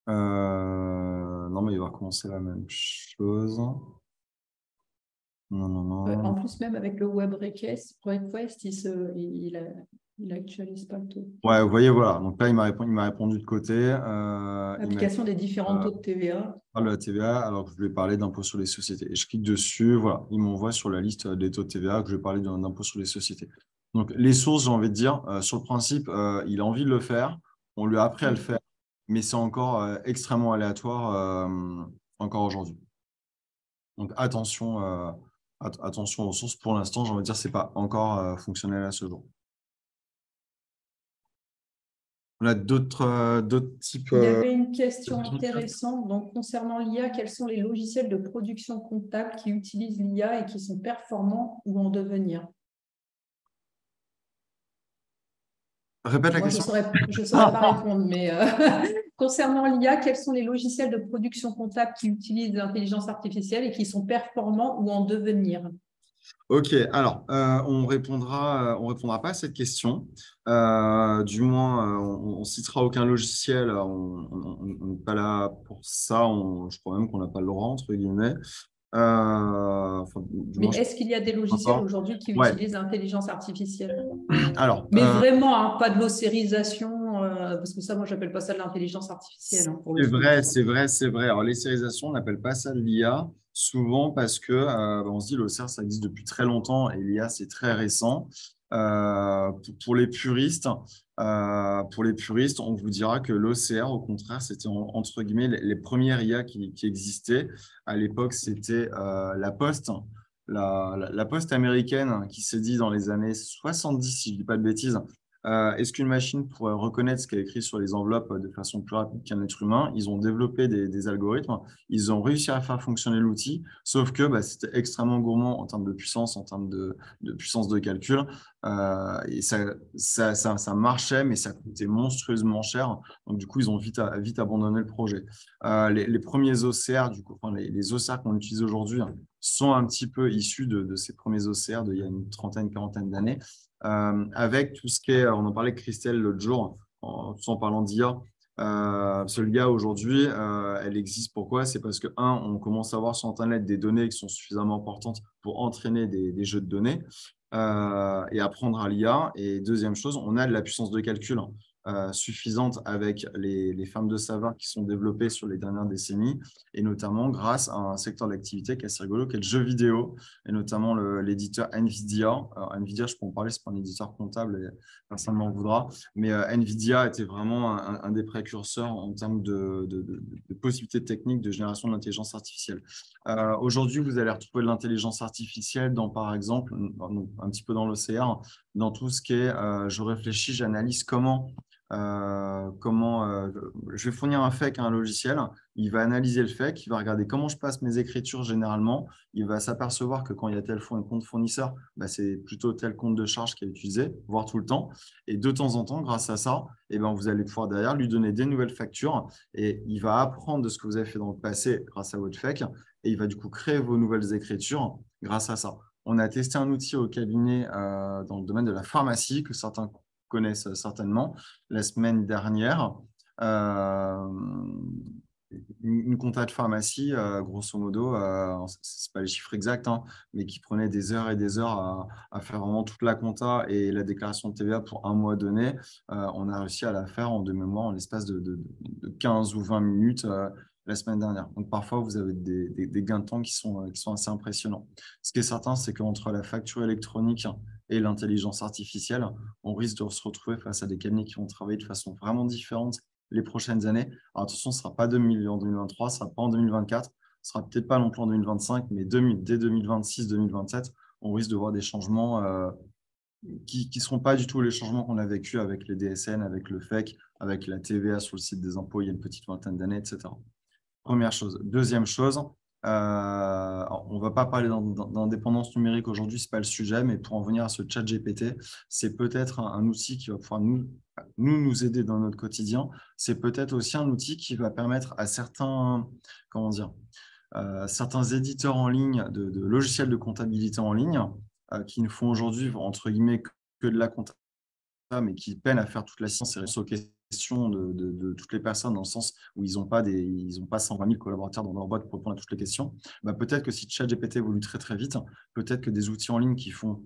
Non, mais il va recommencer la même chose. Non, non, En non. plus, même avec le web request, il actualise pas le taux. Ouais, vous voyez, voilà. Donc là, il m'a répondu de côté. Il m'a Application des différents taux de TVA. parlé de la TVA alors que je lui ai parlé d'impôt sur les sociétés. Et je clique dessus, voilà. Il m'envoie sur la liste des taux de TVA que je vais parler d'impôt sur les sociétés. Donc, les sources, j'ai envie de dire, sur le principe, il a envie de le faire. On lui a appris à le faire, mais c'est encore extrêmement aléatoire encore aujourd'hui. Donc, attention aux sources. Pour l'instant, j'ai envie de dire, ce n'est pas encore fonctionnel à ce jour. On a d'autres types. Il y avait une question intéressante. Donc, concernant l'IA, quels sont les logiciels de production comptable qui utilisent l'IA et qui sont performants ou en devenir? Répète la Moi, question. je saurais pas répondre, mais concernant l'IA, quels sont les logiciels de production comptable qui utilisent l'intelligence artificielle et qui sont performants ou en devenir? Ok, alors on répondra pas à cette question. Du moins, on citera aucun logiciel. On n'est pas là pour ça. Je crois même qu'on n'a pas le droit entre guillemets. Du Mais moins, je est-ce qu'il y a des ne crois logiciels pas. aujourd'hui qui Ouais. utilisent l'intelligence artificielle? Alors, Mais vraiment, hein, pas de l'ossérisation, parce que ça, moi, j'appelle pas ça de l'intelligence artificielle, hein, pour le c'est coup. vrai, c'est vrai, c'est vrai. Alors, les sérialisations, on n'appelle pas ça de l'IA, souvent parce que on se dit l'OCR, ça existe depuis très longtemps et l'IA, c'est très récent. Pour les puristes, on vous dira que l'OCR, au contraire, c'était entre guillemets les premières IA qui existaient. À l'époque, c'était la Poste, la Poste américaine qui s'est dit dans les années 70, si je ne dis pas de bêtises, est-ce qu'une machine pourrait reconnaître ce qu'elle écrit sur les enveloppes de façon plus rapide qu'un être humain? Ils ont développé des algorithmes, ils ont réussi à faire fonctionner l'outil, sauf que c'était extrêmement gourmand en termes de puissance, en termes de puissance de calcul. Et ça marchait, mais ça coûtait monstrueusement cher. Donc, du coup, ils ont vite abandonné le projet. Les premiers OCR, du coup, enfin, les OCR qu'on utilise aujourd'hui sont un petit peu issus de ces premiers OCR d'il y a une trentaine, quarantaine d'années. Avec tout ce qui est, on en parlait avec Christelle l'autre jour, tout en parlant d'IA. Ce l'IA aujourd'hui, elle existe pourquoi? C'est parce que, on commence à avoir sur Internet des données qui sont suffisamment importantes pour entraîner des jeux de données et apprendre à l'IA. Et deuxième chose, on a de la puissance de calcul suffisante avec les fermes de savoir qui sont développées sur les dernières décennies, et notamment grâce à un secteur d'activité qui est assez rigolo, qui est le jeu vidéo, et notamment l'éditeur NVIDIA. Alors, NVIDIA, je peux en parler, c'est pas un éditeur comptable et personne ne m'en voudra, mais NVIDIA était vraiment un des précurseurs en termes de possibilités techniques de génération de l'intelligence artificielle. Aujourd'hui, vous allez retrouver de l'intelligence artificielle dans, par exemple, un petit peu dans l'OCR, dans tout ce qui est je réfléchis, j'analyse comment je vais fournir un FAQ à un logiciel, il va analyser le FAQ, il va regarder comment je passe mes écritures généralement, il va s'apercevoir que quand il y a tel compte fournisseur, bah, c'est plutôt tel compte de charge qui est utilisé, voire tout le temps. Et de temps en temps, grâce à ça, eh ben, vous allez pouvoir derrière lui donner des nouvelles factures et il va apprendre de ce que vous avez fait dans le passé grâce à votre FAQ et il va du coup créer vos nouvelles écritures grâce à ça. On a testé un outil au cabinet dans le domaine de la pharmacie que certains connaissent certainement la semaine dernière. Une compta de pharmacie, grosso modo, ce n'est pas les chiffres exacts, hein, mais qui prenait des heures et des heures à faire vraiment toute la compta et la déclaration de TVA pour un mois donné. On a réussi à la faire de mémoire en l'espace de 15 ou 20 minutes la semaine dernière. Donc, parfois, vous avez des gains de temps qui sont assez impressionnants. Ce qui est certain, c'est qu'entre la facture électronique et l'intelligence artificielle, on risque de se retrouver face à des cabinets qui vont travailler de façon vraiment différente les prochaines années. Alors, attention, ce ne sera pas en 2023, ce ne sera pas en 2024, ce ne sera peut-être pas non plus en 2025, mais dès 2026-2027, on risque de voir des changements qui ne seront pas du tout les changements qu'on a vécu avec les DSN, avec le FEC, avec la TVA sur le site des impôts il y a une petite vingtaine d'années, etc. Première chose. Deuxième chose, on ne va pas parler d'indépendance numérique aujourd'hui, ce n'est pas le sujet, mais pour en venir à ce chat GPT, c'est peut-être un outil qui va pouvoir nous aider dans notre quotidien. C'est peut-être aussi un outil qui va permettre à certains, comment dire, certains éditeurs en ligne de logiciels de comptabilité en ligne qui ne font aujourd'hui, entre guillemets, que de la comptabilité, mais qui peinent à faire toute la science et répondre aux questions de toutes les personnes, dans le sens où ils n'ont pas 120 000 collaborateurs dans leur boîte pour répondre à toutes les questions. Bah, peut-être que si ChatGPT évolue très très vite, peut-être que des outils en ligne qui font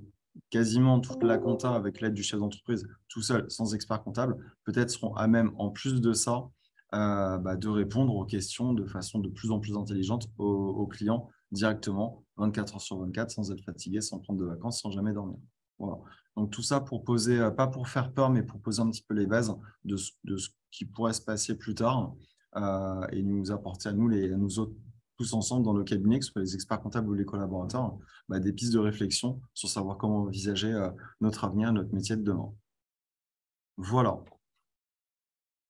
quasiment toute la compta avec l'aide du chef d'entreprise tout seul, sans expert comptable, peut-être seront à même, en plus de ça, de répondre aux questions de façon de plus en plus intelligente aux clients directement, 24 heures sur 24, sans être fatigué, sans prendre de vacances, sans jamais dormir. Voilà. Donc tout ça pour poser, pas pour faire peur, mais pour poser un petit peu les bases de ce qui pourrait se passer plus tard et nous apporter à nous autres, tous ensemble dans le cabinet, que ce soit les experts comptables ou les collaborateurs, des pistes de réflexion sur savoir comment envisager notre avenir, notre métier de demain. Voilà.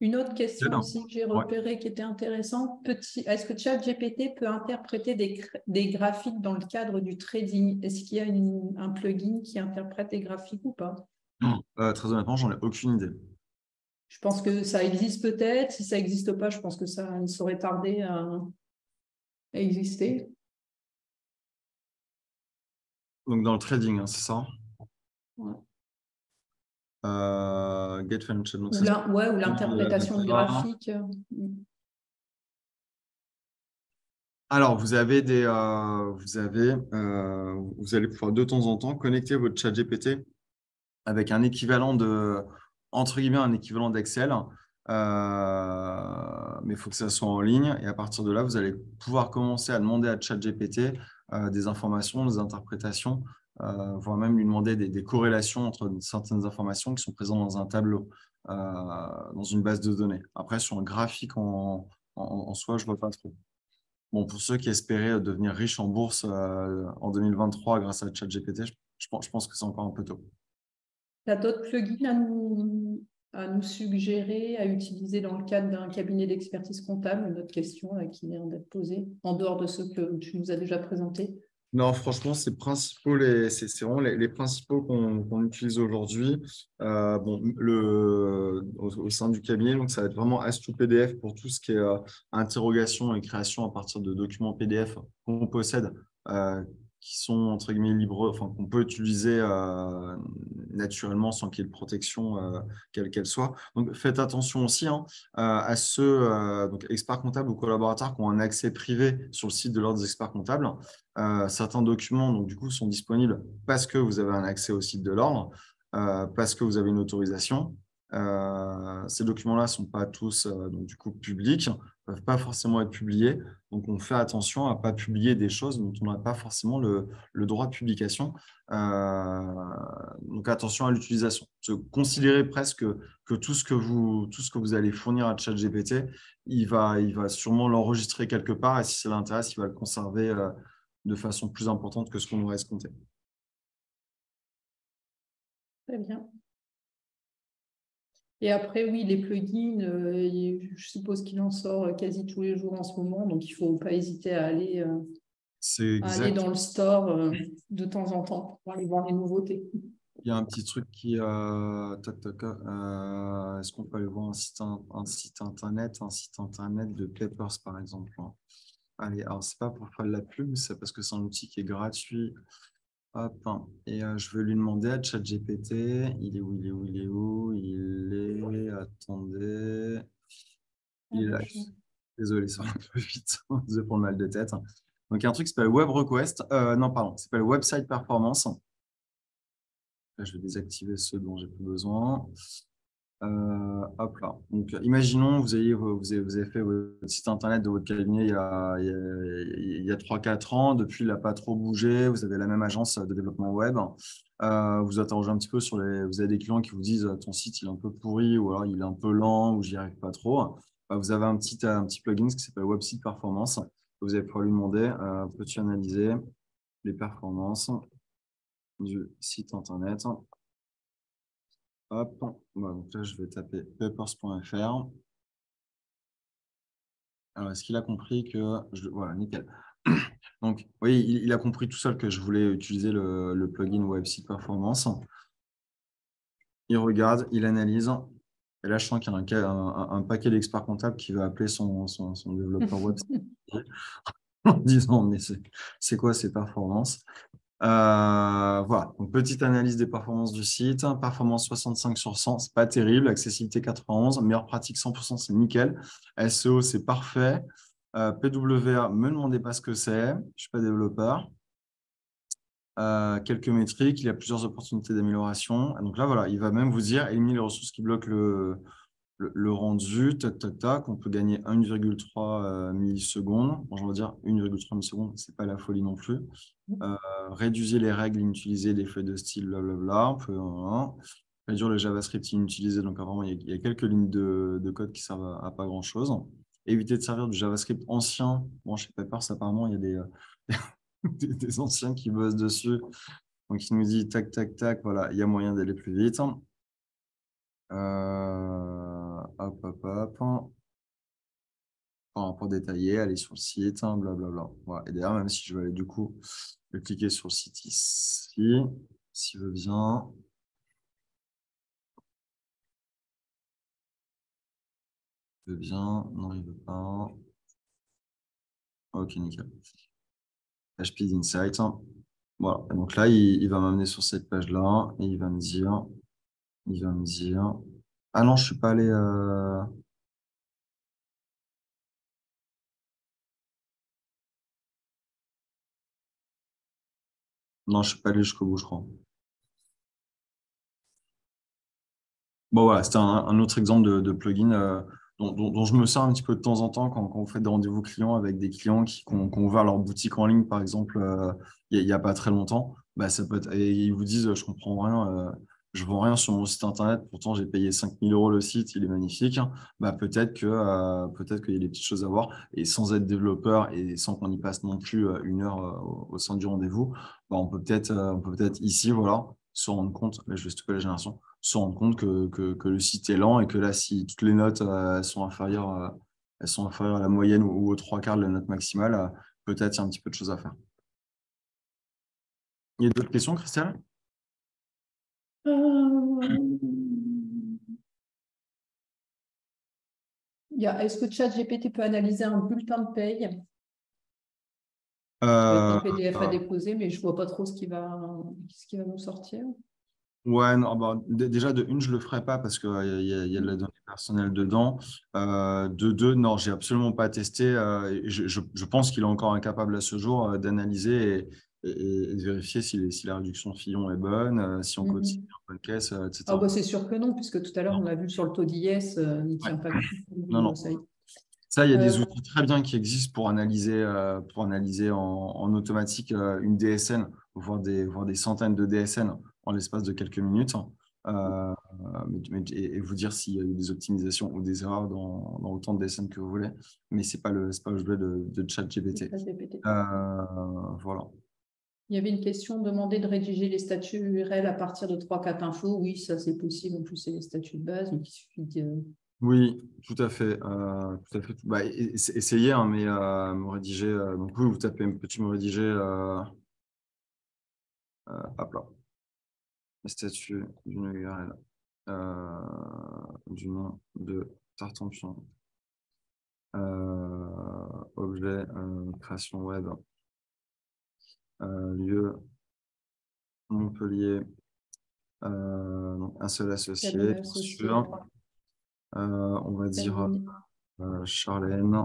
Une autre question aussi que j'ai Ouais. repérée qui était intéressante, est-ce que ChatGPT peut interpréter des graphiques dans le cadre du trading? Est-ce qu'il y a un plugin qui interprète des graphiques ou pas? Très honnêtement, j'en ai aucune idée. Je pense que ça existe peut-être. Si ça n'existe pas, je pense que ça ne saurait tarder à exister. Donc dans le trading, hein, c'est ça? Ouais. Get Financial. Donc, Ou l'interprétation de graphiques. Alors, vous allez pouvoir de temps en temps connecter votre chat GPT avec un équivalent entre guillemets, un équivalent d'Excel. Mais il faut que ça soit en ligne. Et à partir de là, vous allez pouvoir commencer à demander à ChatGPT des informations, des interprétations, voire même lui demander des corrélations entre certaines informations qui sont présentes dans un tableau, dans une base de données. Après, sur un graphique en soi, je ne vois pas trop. Bon, pour ceux qui espéraient devenir riches en bourse en 2023 grâce à ChatGPT, je pense que c'est encore un peu tôt. Tu as d'autres plugins à nous suggérer, à utiliser dans le cadre d'un cabinet d'expertise comptable? Une autre question qui vient d'être posée, en dehors de ceux que tu nous as déjà présentés. Non, franchement, c'est vraiment les principaux qu'on utilise aujourd'hui. Au sein du cabinet, donc ça va être vraiment As2PDF pour tout ce qui est interrogation et création à partir de documents PDF qu'on possède, qui sont entre guillemets libres, enfin qu'on peut utiliser naturellement sans qu'il y ait de protection, quelle qu'elle soit. Donc faites attention aussi à ceux donc experts comptables ou collaborateurs qui ont un accès privé sur le site de l'ordre des experts comptables. Certains documents donc, du coup, sont disponibles parce que vous avez un accès au site de l'ordre, parce que vous avez une autorisation. Ces documents-là ne sont pas tous donc, du coup, publics, ne peuvent pas forcément être publiés. Donc, on fait attention à ne pas publier des choses dont on n'a pas forcément le droit de publication. Donc, attention à l'utilisation. Considérez presque que tout ce que vous allez fournir à ChatGPT, il va sûrement l'enregistrer quelque part et si ça l'intéresse, il va le conserver de façon plus importante que ce qu'on aurait escompté. Très bien. Et après, oui, les plugins, je suppose qu'il en sort quasi tous les jours en ce moment, donc il ne faut pas hésiter C'est à aller exact. dans le store de temps en temps pour aller voir les nouveautés. Il y a un petit truc qui... est-ce qu'on peut aller voir un site internet de Peppers, par exemple, hein. Allez, alors c'est pas pour faire de la pub, c'est parce que c'est un outil qui est gratuit. Hop, hein. Et je vais lui demander à ChatGPT, il est où, il est où, il est où, il est... Attendez... Il est là. Désolé, ça va un peu vite. Désolé pour le mal de tête. Donc, il y a un truc qui s'appelle Web Request. Non, pardon, qui s'appelle Website Performance. Là, je vais désactiver ceux dont j'ai plus besoin. Hop là. Donc, imaginons, vous avez fait votre site internet de votre cabinet il y a 3-4 ans. Depuis, il n'a pas trop bougé. Vous avez la même agence de développement web. Vous interrogez un petit peu vous avez des clients qui vous disent ton site il est un peu pourri ou alors il est un peu lent ou j'y arrive pas trop. Vous avez un petit plugin qui s'appelle Website Performance. Vous allez pouvoir lui demander peux-tu analyser les performances du site internet. Hop, voilà, donc là, je vais taper peppers.fr. Alors, est-ce qu'il a compris que... Voilà, nickel. Donc, oui, il a compris tout seul que je voulais utiliser le plugin Website Performance. Il regarde, il analyse. Et là, je sens qu'il y a un paquet d'experts comptables qui va appeler son développeur web en disant, mais c'est quoi ces performances? Voilà, donc petite analyse des performances du site. Performance 65 sur 100, c'est pas terrible. Accessibilité 91, meilleure pratique 100%, c'est nickel. SEO, c'est parfait. PWA, me demandez pas ce que c'est, je suis pas développeur. Quelques métriques, il y a plusieurs opportunités d'amélioration. Donc là, voilà, il va même vous dire éliminer les ressources qui bloquent le rendu, tac, tac, tac. On peut gagner 1,3 millisecondes. Bon, je vais dire 1,3 millisecondes, c'est pas la folie non plus. Réduisez les règles inutilisées, les feuilles de style, blablabla. On peut réduire le JavaScript inutilisé. Donc, vraiment, il y a quelques lignes de code qui servent à pas grand-chose. Éviter de servir du JavaScript ancien. Bon, chez Peppers, apparemment, il y a des anciens qui bossent dessus. Donc, il nous dit tac, tac, tac. Voilà, il y a moyen d'aller plus vite. Hop, hop, hop. Par rapport détaillé, aller sur le site, blablabla. Voilà. Et d'ailleurs, même si je vais aller du coup, je vais cliquer sur le site ici, s'il veut bien. Il veut bien, non, il veut pas. Ok, nickel. PHP d'Insight. Voilà. Et donc là, il va m'amener sur cette page-là et il va me dire, ah non, je suis pas allé. Non, je suis pas allé jusqu'au bout, je crois. Bon, voilà, c'était un autre exemple de plugin dont je me sers un petit peu de temps en temps quand on fait des rendez-vous clients avec des clients qui ont ouvert leur boutique en ligne, par exemple, il y a pas très longtemps. Bah, ça peut être, et ils vous disent, je comprends rien, je vends rien sur mon site internet, pourtant j'ai payé 5 000 € le site, il est magnifique. Bah, peut-être qu'il y a des petites choses à voir. Et sans être développeur et sans qu'on y passe non plus 1 heure au sein du rendez-vous, bah, on peut peut-être ici, voilà, se rendre compte, là je vais stopper la génération, se rendre compte que le site est lent et que là, si toutes les notes elles sont inférieures à la moyenne ou aux 3/4 de la note maximale, peut-être il y a un petit peu de choses à faire. Il y a d'autres questions, Christelle? Est-ce que ChatGPT peut analyser un bulletin de paye? Ça va être Euh, un PDF à déposer, mais je ne vois pas trop ce qui va nous sortir. Ouais, non, bah, déjà de une, je le ferai pas parce qu'il y a de la donnée personnelle dedans. De deux, non, j'ai absolument pas testé. Et je pense qu'il est encore incapable à ce jour d'analyser et de vérifier si la réduction de Fillon est bonne, si on cotise Mhm. en bonne caisse, Ah etc. bah c'est sûr que non, puisque tout à l'heure, on a vu sur le taux d'IS, il ne Ouais. tient pas compte Non, du non. seuil. Ça, il y a des Euh, outils très bien qui existent pour analyser en automatique une DSN, voire des centaines de DSN en l'espace de quelques minutes, et vous dire s'il y a eu des optimisations ou des erreurs dans autant de DSN que vous voulez. Mais ce n'est pas le objet de ChatGPT. ChatGPT. Euh, voilà. Il y avait une question demandée de rédiger les statuts URL à partir de 3-4 infos. Oui, ça c'est possible. En plus, c'est les statuts de base. Donc, il suffit de... Oui, tout à fait. Tout à fait. Bah, essayez, hein, mais me rédiger. Donc, oui, vous tapez petit me rédiger. Hop là. Le statut d'une URL. Du nom de Tartampion. Objet, création web. Lieu, Montpellier. Donc un seul associé, Cabinet bien associé. sûr. On va dire Charlène.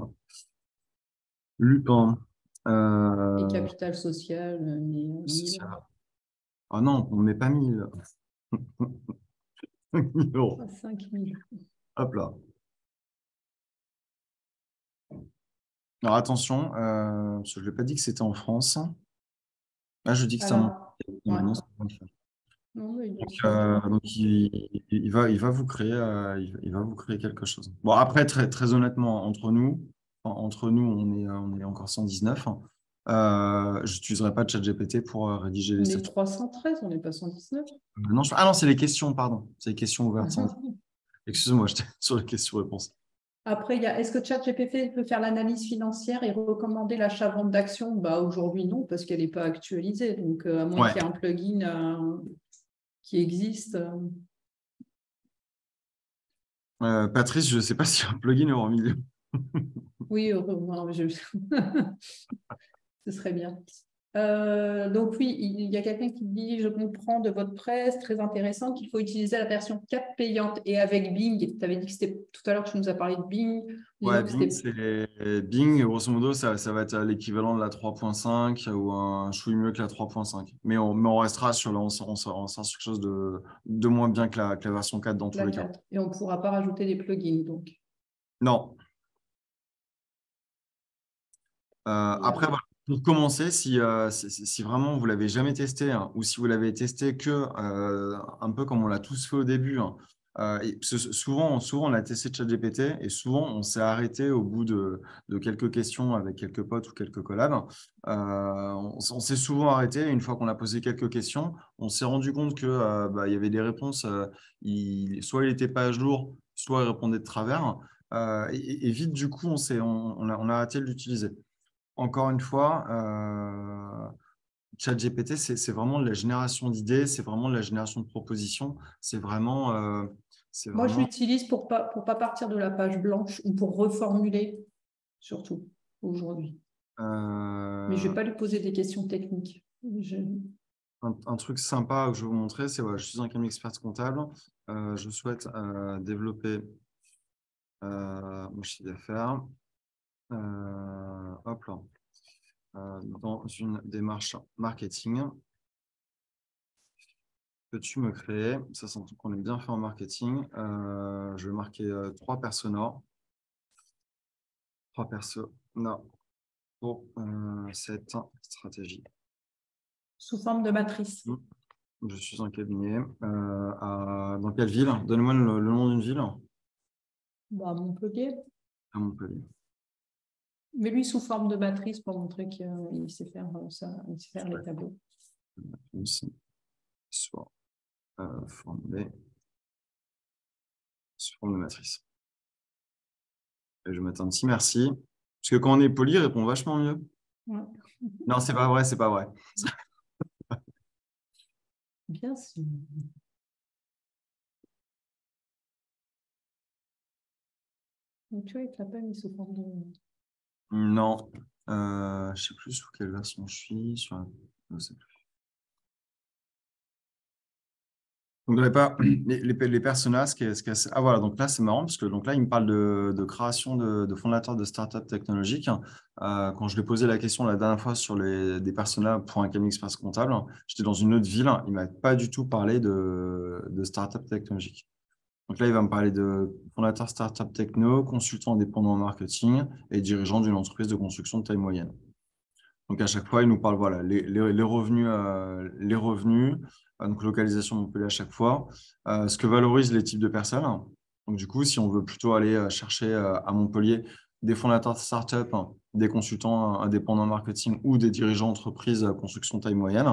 Lupin. Et capital social, mais 1000. Ah non, on ne met pas 1000. 1000 euros. 5000. Hop là. Alors attention, parce que je ne l'ai pas dit que c'était en France. Là, je dis que c'est en Alors, ouais. non, c'est pas ça. Non, mais Donc, il va vous créer, il va vous créer quelque chose. Bon, après, très honnêtement, entre nous, on est encore 119. Je n'utiliserai pas de ChatGPT pour rédiger les on est statuts. 313, on n'est pas 119. Non, ah non, c'est les questions, pardon. C'est les questions ouvertes. Excuse-moi, j'étais sur les questions-réponses. Après, est-ce que ChatGPT peut faire l'analyse financière et recommander l'achat-vente d'actions? Bah, aujourd'hui, non, parce qu'elle n'est pas actualisée. Donc, à moins qu'il y ait un plugin qui existe. Patrice, je ne sais pas si un plugin est en milieu. Oui, ce serait bien. Donc oui, il y a quelqu'un qui dit, je comprends de votre presse, très intéressant, qu'il faut utiliser la version 4 payante et avec Bing. Tu avais dit que c'était tout à l'heure, tu nous as parlé de Bing. Ouais, Bing, grosso modo, ça va être l'équivalent de la 3.5 ou un chouï mieux que la 3.5. Mais on restera sur on sera sur quelque chose de moins bien que la version 4 dans tous les cas. Et on ne pourra pas rajouter des plugins, donc. Non. Après, voilà, pour commencer, si vraiment vous ne l'avez jamais testé, hein, ou si vous l'avez testé que un peu comme on l'a tous fait au début, hein, souvent, on a testé ChatGPT et souvent, on s'est arrêté au bout de quelques questions avec quelques potes ou quelques collabs. On s'est souvent arrêté. Une fois qu'on a posé quelques questions, on s'est rendu compte qu'il y avait des réponses, soit il n'était pas à jour, soit il répondait de travers. Et vite, du coup, on a arrêté de l'utiliser. Encore une fois, ChatGPT, c'est vraiment de la génération d'idées, c'est vraiment de la génération de propositions. C'est vraiment. Moi, je l'utilise pour pas partir de la page blanche ou pour reformuler, surtout aujourd'hui. Mais je ne vais pas lui poser des questions techniques. Un truc sympa que je vais vous montrer, c'est je suis un cabinet expert comptable. Je souhaite développer mon chiffre d'affaires. Hop là. Dans une démarche marketing. Peux-tu me créer, ça sent qu'on est bien fait en marketing, je vais marquer 3 personas. 3 personas pour cette stratégie. Sous forme de matrice. Je suis un cabinet. Dans quelle ville? Donne-moi le nom d'une ville. Montpellier. À Montpellier. Mais lui, sous forme de matrice pour montrer qu'il sait faire ça, il sait faire les tableaux. Soit formulé sous forme de matrice. Et je vais mettre un petit merci. Parce que quand on est poli, il répond vachement mieux. Ouais. Non, c'est pas vrai, c'est pas vrai. Bien sûr. Donc, tu vois, il ne t'a pas mis sous forme de... Non. Je ne sais plus sous quelle version je suis. Je ne sais plus. Donc, les personas, ah voilà, donc là, c'est marrant parce que donc là, il me parle de création de fondateurs de start-up technologiques. Quand je lui ai posé la question la dernière fois sur des personas pour un cabinet expert comptable, j'étais dans une autre ville, il ne m'a pas du tout parlé de start-up technologique. Donc là, il va me parler de fondateur start-up techno, consultant indépendant en marketing et dirigeant d'une entreprise de construction de taille moyenne. Donc à chaque fois, il nous parle, voilà, les revenus, donc localisation Montpellier à chaque fois, ce que valorisent les types de personnes. Donc du coup, si on veut plutôt aller chercher à Montpellier des fondateurs de start-up, hein, des consultants indépendants marketing ou des dirigeants d'entreprise construction taille moyenne.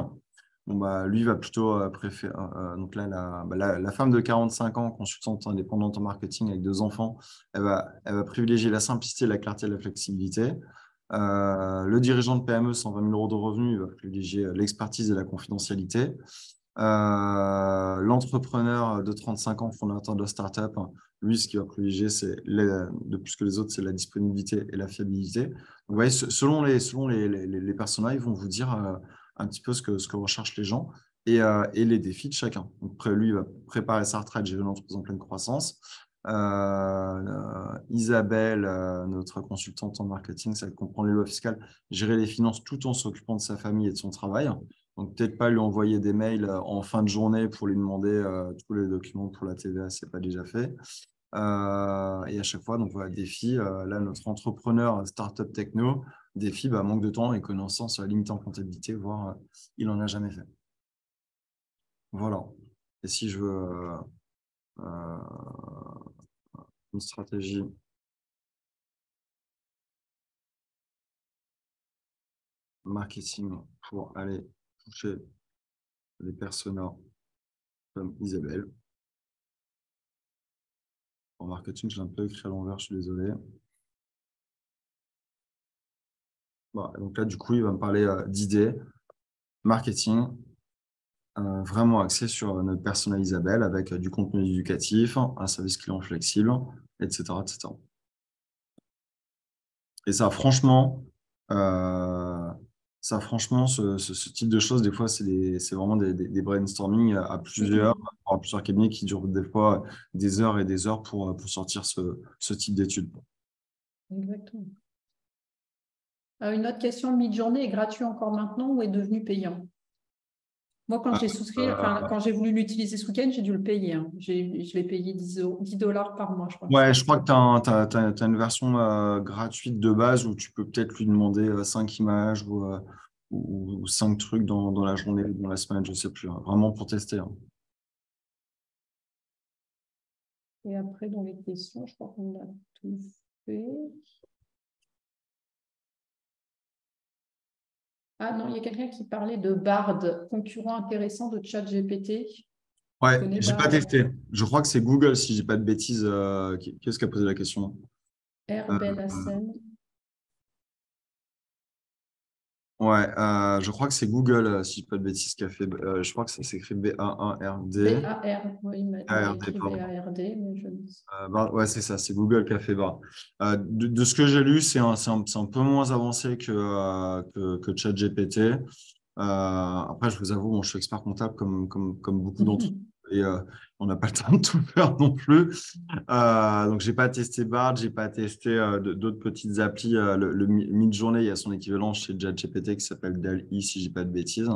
Bon, bah, lui va plutôt préférer. Donc là, la femme de 45 ans, consultante indépendante en marketing avec 2 enfants, elle va privilégier la simplicité, la clarté et la flexibilité. Le dirigeant de PME, 120 000 euros de revenus, il va privilégier l'expertise et la confidentialité. L'entrepreneur de 35 ans, fondateur de start-up, lui, ce qu'il va privilégier, de plus que les autres, c'est la disponibilité et la fiabilité. Donc, vous voyez, selon les personas, ils vont vous dire un petit peu ce que recherchent les gens et les défis de chacun. Donc, lui, il va préparer sa retraite, gérer une entreprise en pleine croissance. Isabelle, notre consultante en marketing, ça comprend les lois fiscales, gérer les finances tout en s'occupant de sa famille et de son travail. Donc, peut-être pas lui envoyer des mails en fin de journée pour lui demander tous les documents pour la TVA, ce n'est pas déjà fait. Et à chaque fois, donc voilà, défi. Là, notre entrepreneur startup techno, défi, manque de temps et connaissances limitées en comptabilité, voire il n'en a jamais fait. Voilà. Et si je veux une stratégie marketing pour aller toucher les personas comme Isabelle. En marketing, je l'ai un peu écrit à l'envers, je suis désolé. Bon, donc là, du coup, il va me parler d'idées, marketing, vraiment axé sur notre persona Isabelle avec du contenu éducatif, un service client flexible, etc. etc. Et ça, franchement, ce type de choses, des fois, c'est vraiment des brainstorming à plusieurs cabinets qui durent des fois des heures et des heures pour sortir ce type d'études. Exactement. Une autre question, Midjourney est gratuit encore maintenant ou est devenu payant? Moi, quand j'ai souscrit, quand j'ai voulu l'utiliser ce week-end, j'ai dû le payer. Hein. Je l'ai payé 10 $ par mois, je crois. Ouais, je crois que tu as une version gratuite de base où tu peux peut-être lui demander 5 images ou 5 trucs dans la journée ou dans la semaine, je ne sais plus. Hein, vraiment pour tester. Hein. Et après, dans les questions, je crois qu'on a tout fait. Ah non, il y a quelqu'un qui parlait de Bard, concurrent intéressant de ChatGPT. Ouais, je n'ai pas testé. Je crois que c'est Google, si je dis pas de bêtises. Qu'est-ce qui a posé la question? R. Belhassen. Ouais, je crois que c'est Google, si je dis pas de bêtises, qui a fait. Je crois que ça s'écrit B-A-1-R-D. B-A-R, oui, il m'a écrit B-A-R-D, mais je ne sais pas. Ouais, c'est ça, c'est Google qui a fait Bard. De ce que j'ai lu, c'est un peu moins avancé que ChatGPT. Après, je vous avoue, bon, je suis expert comptable comme beaucoup d'entre vous et on n'a pas le temps de tout faire non plus. Donc, je n'ai pas testé Bard, je n'ai pas testé d'autres petites applis. Le Midjourney, il y a son équivalent chez ChatGPT qui s'appelle DALL-E, si je ne dis pas de bêtises.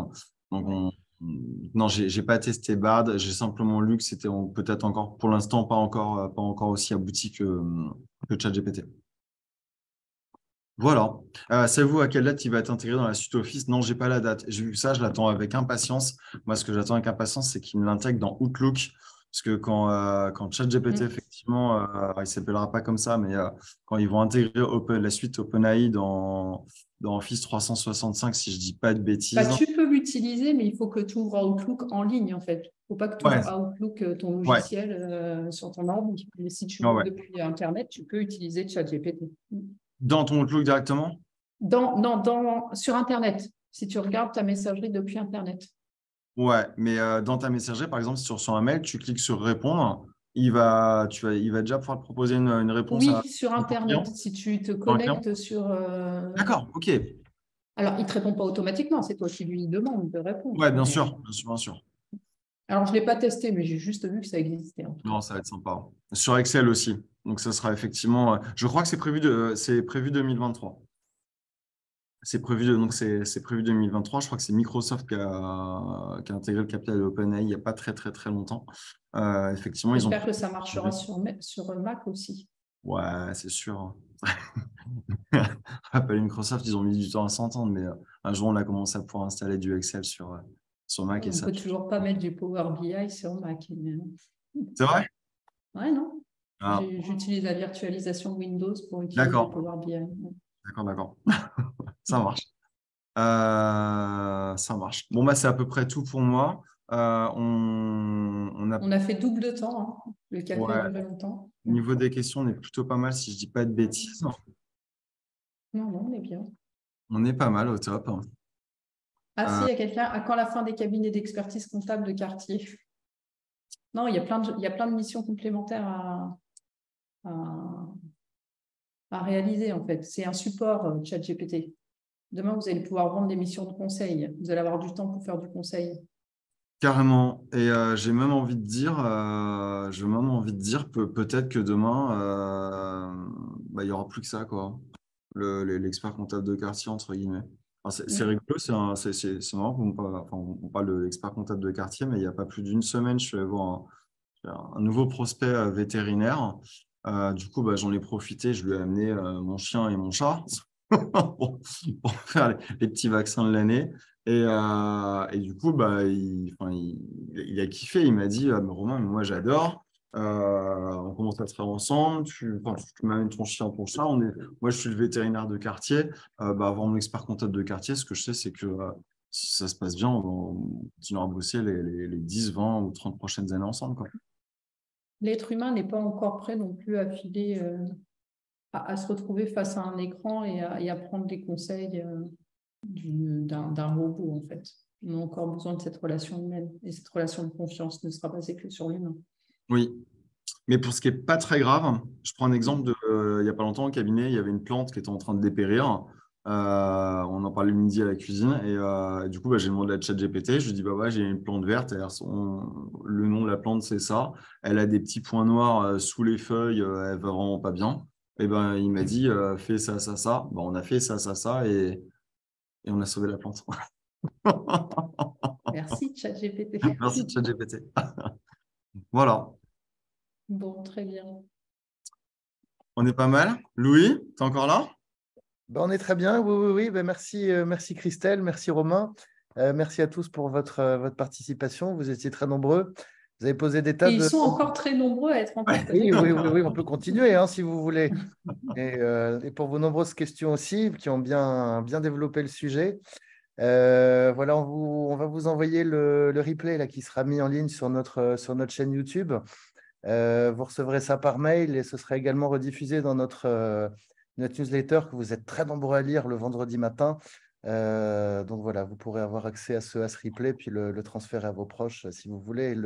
Donc, non, je n'ai pas testé Bard, j'ai simplement lu que c'était peut-être encore, pour l'instant, pas encore aussi abouti que ChatGPT. Voilà. Savez-vous à quelle date il va être intégré dans la suite Office? Non, je n'ai pas la date. J'ai vu ça, je l'attends avec impatience. Moi, ce que j'attends avec impatience, c'est qu'il me l'intègre dans Outlook. Parce que quand ChatGPT, effectivement, il ne s'appellera pas comme ça, mais quand ils vont intégrer la suite OpenAI dans Office 365, si je ne dis pas de bêtises. Tu peux l'utiliser, mais il faut que tu ouvres Outlook en ligne, en fait. Il ne faut pas que tu ouvres Outlook, ton logiciel, sur ton ordi. Mais si tu ouvres depuis Internet, tu peux utiliser ChatGPT. Dans ton Outlook directement? Sur Internet, si tu regardes ta messagerie depuis Internet. Ouais, mais dans ta messagerie, par exemple, si tu reçois un mail, tu cliques sur répondre, il va déjà pouvoir te proposer une réponse. Oui, sur Internet, si tu te connectes sur… D'accord, ok. Alors, il ne te répond pas automatiquement, c'est toi qui lui demandes de répondre. Ouais, bien sûr, bien sûr. Alors, je ne l'ai pas testé, mais j'ai juste vu que ça existait. Non, ça va être sympa. Sur Excel aussi. Donc, ça sera effectivement… je crois que c'est prévu 2023. C'est prévu 2023. Je crois que c'est Microsoft qui a intégré le capital de OpenAI il n'y a pas très longtemps. Effectivement, j'espère que ça marchera sur Mac aussi. Ouais, c'est sûr. Apple et Microsoft, ils ont mis du temps à s'entendre, mais un jour, on a commencé à pouvoir installer du Excel sur Mac. On ne peut toujours pas mettre du Power BI sur Mac. C'est vrai? Ouais, non. Ah, J'utilise la virtualisation Windows pour utiliser d'accord, Power BI. d'accord. Ça marche. Ça marche. Bon, bah, c'est à peu près tout pour moi. On a, On a fait double de temps, hein. Le café a ouais, duré longtemps. au niveau des questions, on est plutôt pas mal si je dis pas de bêtises. Non, non, on est bien. On est pas mal au top. Ah si, Euh, il y a quelqu'un. À quand la fin des cabinets d'expertise comptable de quartier? Non, il y a plein de missions complémentaires à, à réaliser, en fait. C'est un support, ChatGPT. Demain, vous allez pouvoir vendre des missions de conseil. Vous allez avoir du temps pour faire du conseil. Carrément. Et j'ai même envie de dire, peut-être que demain, bah, il y aura plus que ça, quoi. L'expert comptable de quartier, entre guillemets. Enfin, c'est Mm. rigolo, c'est marrant qu'on parle, enfin, on parle de l'expert comptable de quartier, mais il n'y a pas plus d'une semaine, je suis allé voir un nouveau prospect vétérinaire. Du coup, bah, j'en ai profité, je lui ai amené mon chien et mon chat pour faire les petits vaccins de l'année. Et du coup, bah, il a kiffé. Il m'a dit, mais Romain, mais moi j'adore. On commence à travailler ensemble. Tu m'amènes ton chien, ton chat. Moi, je suis le vétérinaire de quartier. Bah, avant mon expert comptable de quartier, ce que je sais, c'est que si ça se passe bien, on continuera à bosser les 10, 20 ou 30 prochaines années ensemble, quoi. L'être humain n'est pas encore prêt non plus à filer, à se retrouver face à un écran et à prendre des conseils d'un robot, en fait. On a encore besoin de cette relation humaine. Et cette relation de confiance ne sera basée que sur l'humain. Oui. Mais pour ce qui est pas très grave, je prends un exemple il y a pas longtemps au cabinet, il y avait une plante qui était en train de dépérir. On en parlait le midi à la cuisine et du coup, bah, j'ai demandé à ChatGPT. Je lui dis, bah ouais, j'ai une plante verte. Le nom de la plante, c'est ça. Elle a des petits points noirs sous les feuilles. Elle va vraiment pas bien. Et ben, il m'a dit, fais ça, ça, ça. Bah, on a fait ça, ça, ça et on a sauvé la plante. Merci, ChatGPT. Merci ChatGPT. Voilà, Bon, très bien. on est pas mal. Louis, t'es encore là? Ben, on est très bien, oui, oui, oui. Ben, merci, merci Christelle, merci Romain. Merci à tous pour votre participation. Vous étiez très nombreux. Vous avez posé des tas Et ils de... sont encore très nombreux à être encore Oui, connectés. oui, oui, oui, on peut continuer hein, si vous voulez. Et pour vos nombreuses questions aussi, qui ont bien développé le sujet. Voilà, on va vous envoyer le replay là, qui sera mis en ligne sur notre chaîne YouTube. Vous recevrez ça par mail et ce sera également rediffusé dans notre newsletter que vous êtes très nombreux à lire le vendredi matin. Donc voilà, vous pourrez avoir accès à ce replay puis le transférer à vos proches si vous voulez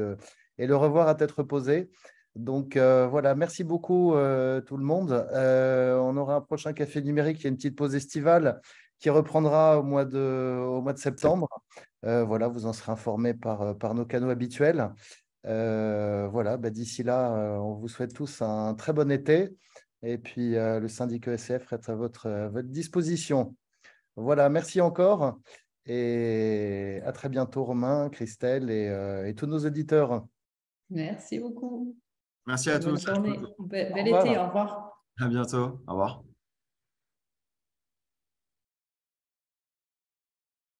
et le revoir à tête reposée. Donc voilà, merci beaucoup tout le monde. On aura un prochain café numérique, il y a une petite pause estivale qui reprendra au mois de septembre. Voilà, vous en serez informés par nos canaux habituels. Voilà, bah, d'ici là, on vous souhaite tous un très bon été. Et puis, le syndicat ESF reste à votre disposition. Voilà, merci encore. Et à très bientôt, Romain, Christelle et tous nos auditeurs. Merci beaucoup. Merci à Bonne tous. journée. Au Bel été. revoir. Au revoir. À bientôt. Au revoir.